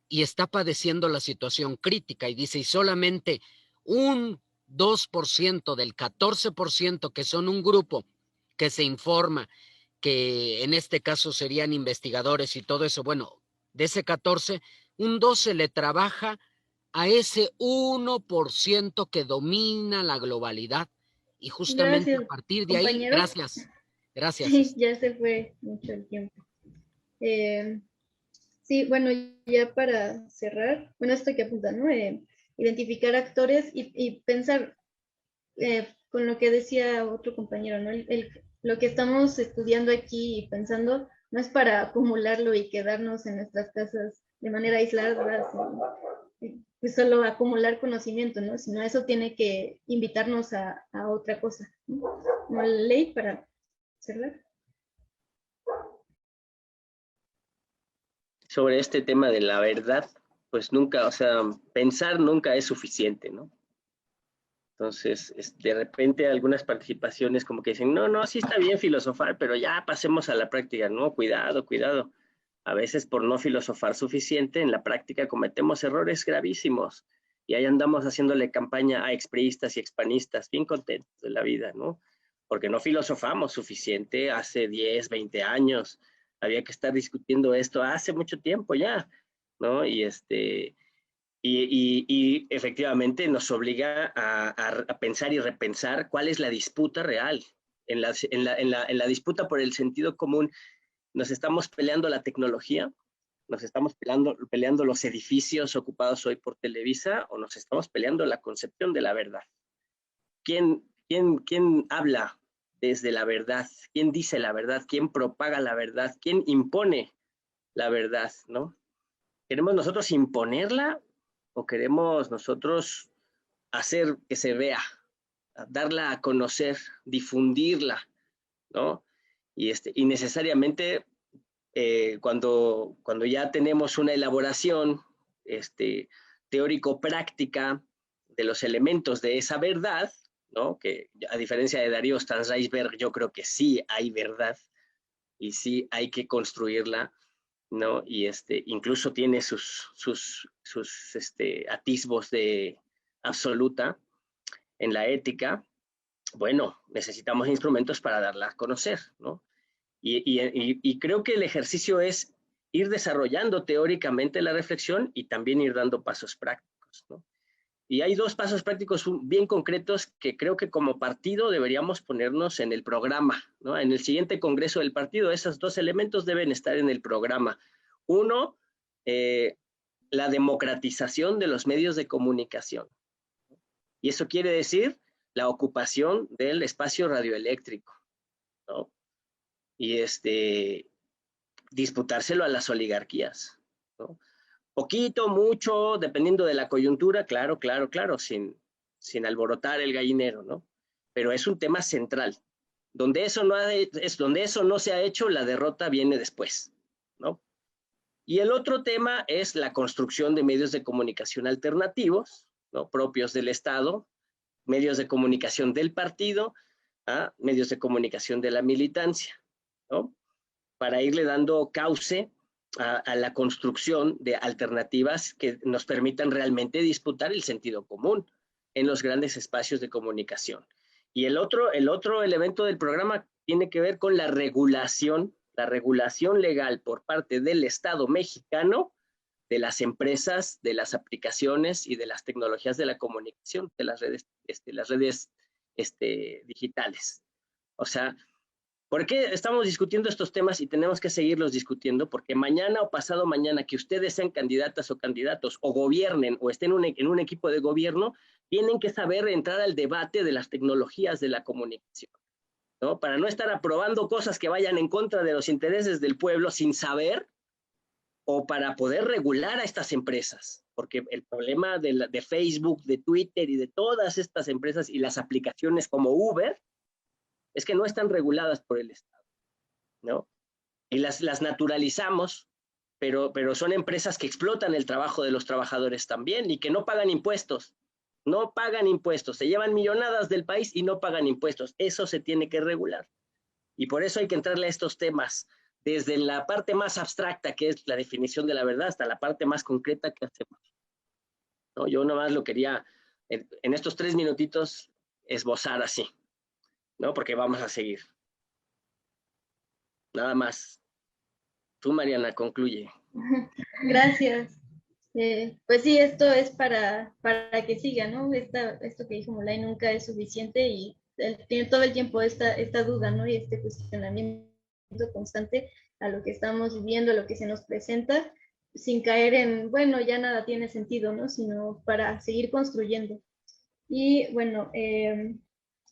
y está padeciendo la situación crítica. Y dice, y solamente un 2% del 14% que son un grupo que se informa, que en este caso serían investigadores y todo eso, bueno, de ese 14, un 12 le trabaja a ese 1% que domina la globalidad. Y justamente Gracias, a partir de ahí, compañeros. gracias. Sí, ya se fue mucho el tiempo. Sí, bueno, ya para cerrar, bueno, esto que apunta, ¿no? Identificar actores y pensar con lo que decía otro compañero, ¿no? Lo que estamos estudiando aquí y pensando no es para acumularlo y quedarnos en nuestras casas de manera aislada, pues solo acumular conocimiento, ¿no? Sino eso tiene que invitarnos a otra cosa, ¿no? Como la ley para cerrar. Sobre este tema de la verdad, pues nunca, o sea, pensar nunca es suficiente, ¿no? Entonces, de repente algunas participaciones como que dicen, no, sí está bien filosofar, pero ya pasemos a la práctica, no, cuidado, cuidado. A veces por no filosofar suficiente, en la práctica cometemos errores gravísimos y ahí andamos haciéndole campaña a expriistas y expanistas, bien contentos de la vida, ¿no? Porque no filosofamos suficiente hace 10, 20 años. Había que estar discutiendo esto hace mucho tiempo ya, ¿no? Y efectivamente nos obliga a pensar y repensar cuál es la disputa real. En la disputa por el sentido común, nos estamos peleando la tecnología, nos estamos peleando los edificios ocupados hoy por Televisa, o nos estamos peleando la concepción de la verdad. ¿Quién habla desde la verdad? ¿Quién dice la verdad? ¿Quién propaga la verdad? ¿Quién impone la verdad? ¿No? ¿Queremos nosotros imponerla o queremos nosotros hacer que se vea, darla a conocer, difundirla, ¿no? Y necesariamente cuando ya tenemos una elaboración teórico-práctica de los elementos de esa verdad, ¿no? Que a diferencia de Darío Stanriesberg, yo creo que sí hay verdad y sí hay que construirla, ¿no? Y incluso tiene sus atisbos de absoluta en la ética. Bueno, necesitamos instrumentos para darla a conocer, ¿no? Y creo que el ejercicio es ir desarrollando teóricamente la reflexión y también ir dando pasos prácticos, ¿no? Y hay dos pasos prácticos bien concretos que creo que como partido deberíamos ponernos en el programa, ¿no? En el siguiente congreso del partido, esos dos elementos deben estar en el programa. Uno, la democratización de los medios de comunicación. Y eso quiere decir la ocupación del espacio radioeléctrico, ¿no? Y disputárselo a las oligarquías, ¿no? Poquito, mucho, dependiendo de la coyuntura, claro, sin alborotar el gallinero, ¿no? Pero es un tema central. Donde eso no se ha hecho, la derrota viene después, ¿no? Y el otro tema es la construcción de medios de comunicación alternativos, ¿no? Propios del Estado, medios de comunicación del partido, medios de comunicación de la militancia, ¿no? Para irle dando cauce a la construcción de alternativas que nos permitan realmente disputar el sentido común en los grandes espacios de comunicación. Y el otro elemento del programa tiene que ver con la regulación legal por parte del Estado mexicano de las empresas, de las aplicaciones y de las tecnologías de la comunicación, de las redes digitales. O sea, ¿por qué estamos discutiendo estos temas y tenemos que seguirlos discutiendo? Porque mañana o pasado mañana que ustedes sean candidatas o candidatos o gobiernen o estén en un equipo de gobierno, tienen que saber entrar al debate de las tecnologías de la comunicación, ¿no? Para no estar aprobando cosas que vayan en contra de los intereses del pueblo sin saber, o para poder regular a estas empresas. Porque el problema de Facebook, de Twitter y de todas estas empresas y las aplicaciones como Uber es que no están reguladas por el Estado, ¿no? Y las naturalizamos, pero son empresas que explotan el trabajo de los trabajadores también y que no pagan impuestos. No pagan impuestos, se llevan millonadas del país y no pagan impuestos. Eso se tiene que regular. Y por eso hay que entrarle a estos temas, desde la parte más abstracta, que es la definición de la verdad, hasta la parte más concreta que hacemos, ¿no? Yo nomás lo quería en estos 3 minutitos esbozar así, ¿no? Porque vamos a seguir. Nada más. Tú, Mariana, concluye. Gracias. Pues sí, esto es para que siga, ¿no? Esto que dijo Molay nunca es suficiente y tiene todo el tiempo esta duda, ¿no? Y este cuestionamiento constante a lo que estamos viviendo, a lo que se nos presenta, sin caer en, bueno, ya nada tiene sentido, ¿no? Sino para seguir construyendo. Y bueno,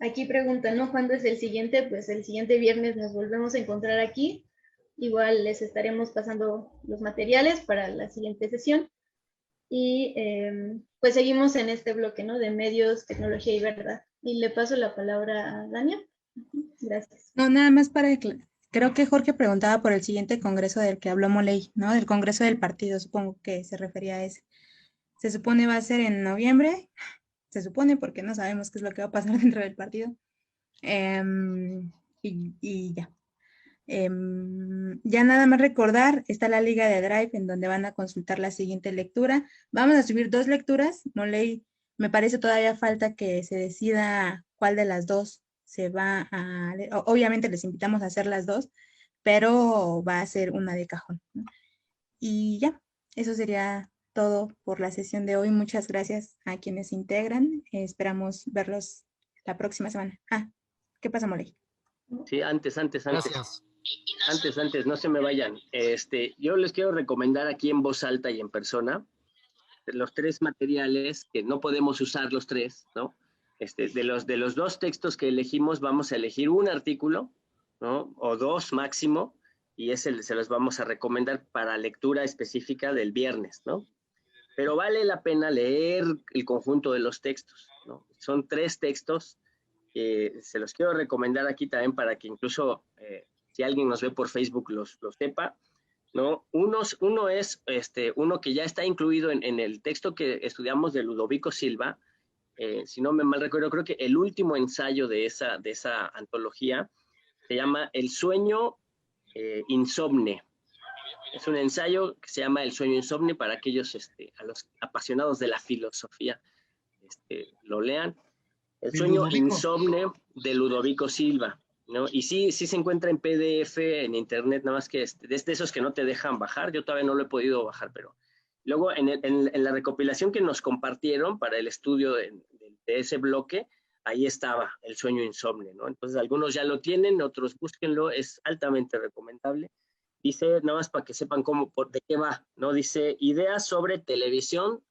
aquí preguntan, ¿no? ¿Cuándo es el siguiente? Pues el siguiente viernes nos volvemos a encontrar aquí. Igual les estaremos pasando los materiales para la siguiente sesión. Y pues seguimos en este bloque, ¿no? De medios, tecnología y verdad. Y le paso la palabra a Dania. Gracias. No, nada más creo que Jorge preguntaba por el siguiente congreso del que habló Moley, ¿no? Del congreso del partido, supongo que se refería a ese. Se supone va a ser en noviembre, se supone porque no sabemos qué es lo que va a pasar dentro del partido. Y ya. Ya nada más recordar, está la liga de Drive en donde van a consultar la siguiente lectura. Vamos a subir 2 lecturas. Moley, me parece todavía falta que se decida cuál de las 2 se va a leer. Obviamente les invitamos a hacer las 2, pero va a ser una de cajón, ¿no? Y ya, eso sería todo por la sesión de hoy. Muchas gracias a quienes se integran. Esperamos verlos la próxima semana. ¿Qué pasa, Moley? Sí, antes. Gracias. Antes, no se me vayan. Yo les quiero recomendar aquí en voz alta y en persona los 3 materiales que no podemos usar los 3, ¿no? De los 2 textos que elegimos, vamos a elegir un artículo, ¿no? O 2 máximo, y ese se los vamos a recomendar para lectura específica del viernes, ¿no? Pero vale la pena leer el conjunto de los textos, ¿no? Son 3 textos que se los quiero recomendar aquí también para que incluso si alguien nos ve por Facebook los sepa, ¿no? Uno es uno que ya está incluido en el texto que estudiamos de Ludovico Silva, si no me mal recuerdo, creo que el último ensayo de esa antología se llama El sueño insomne. Es un ensayo que se llama El sueño insomne para aquellos, a los apasionados de la filosofía, lo lean. El sueño insomne de Ludovico Silva, ¿no? Y sí se encuentra en PDF, en internet, nada más que de esos que no te dejan bajar. Yo todavía no lo he podido bajar, pero luego en la recopilación que nos compartieron para el estudio de ese bloque, ahí estaba El sueño insomne, ¿no? Entonces algunos ya lo tienen, otros búsquenlo, es altamente recomendable. Dice, nada más para que sepan de qué va, ¿no? Dice, ideas sobre televisión,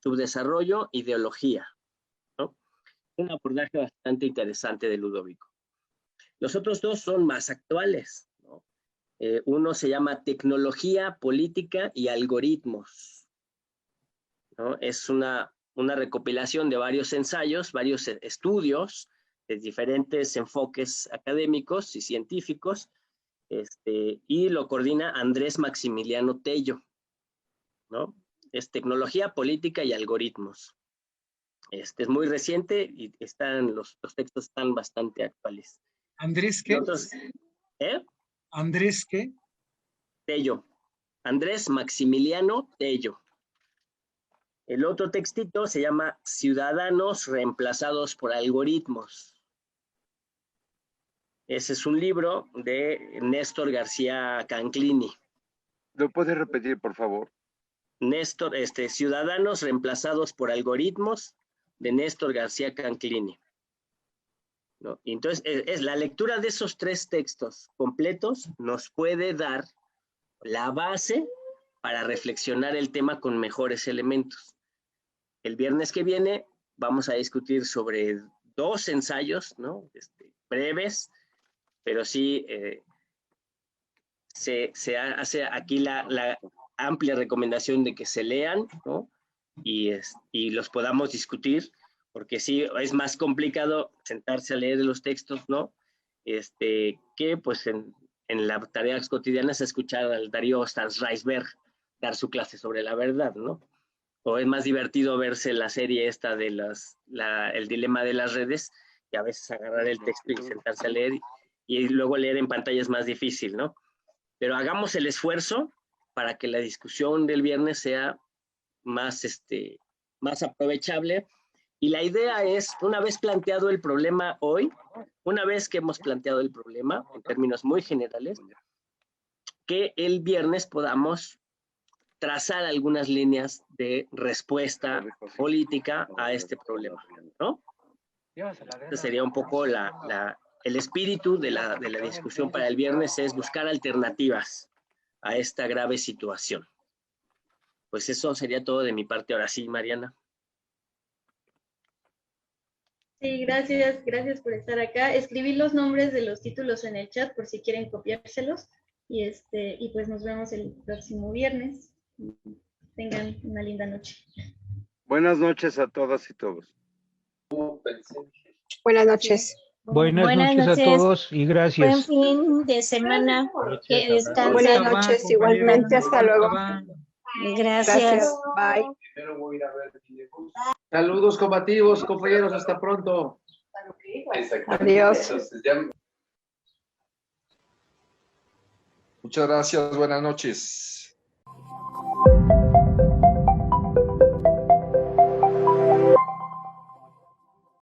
subdesarrollo, ideología, ¿no? Un abordaje bastante interesante de Ludovico. Los otros 2 son más actuales, ¿no? Uno se llama Tecnología, Política y Algoritmos, ¿no? Es una recopilación de varios ensayos, varios estudios de diferentes enfoques académicos y científicos, y lo coordina Andrés Maximiliano Tello, ¿no? Es Tecnología, Política y Algoritmos. Es muy reciente y los textos están bastante actuales. ¿Andrés qué? ¿Andrés qué? Tello. Andrés Maximiliano Tello. El otro textito se llama Ciudadanos reemplazados por algoritmos. Ese es un libro de Néstor García Canclini. ¿Lo puedes repetir, por favor? Néstor, Ciudadanos reemplazados por algoritmos, de Néstor García Canclini, ¿no? Entonces, la lectura de esos 3 textos completos nos puede dar la base para reflexionar el tema con mejores elementos. El viernes que viene vamos a discutir sobre 2 ensayos, ¿no? Breves, pero sí se hace aquí la amplia recomendación de que se lean, ¿no? Y los podamos discutir, porque sí, es más complicado sentarse a leer los textos, ¿no? Que pues en las tareas cotidianas escuchar al Darío Stanzreisberg dar su clase sobre la verdad, ¿no? O es más divertido verse la serie esta de el dilema de las redes, y a veces agarrar el texto y sentarse a leer, y luego leer en pantalla es más difícil, ¿no? Pero hagamos el esfuerzo para que la discusión del viernes sea más aprovechable Y la idea es, una vez planteado el problema hoy, una vez que hemos planteado el problema en términos muy generales, que el viernes podamos trazar algunas líneas de respuesta política a este problema, ¿no? Este sería un poco el espíritu de la discusión para el viernes, es buscar alternativas a esta grave situación. Pues eso sería todo de mi parte. Ahora sí, Mariana. Sí, gracias por estar acá. Escribí los nombres de los títulos en el chat por si quieren copiárselos. Y pues nos vemos el próximo viernes. Tengan una linda noche. Buenas noches a todas y todos. Buenas noches. Buenas noches a todos y gracias. Buen fin de semana. Que descansen. Buenas noches, igualmente. Hasta luego. Gracias. Bye. Saludos combativos, compañeros. Hasta pronto. Adiós. Muchas gracias. Buenas noches.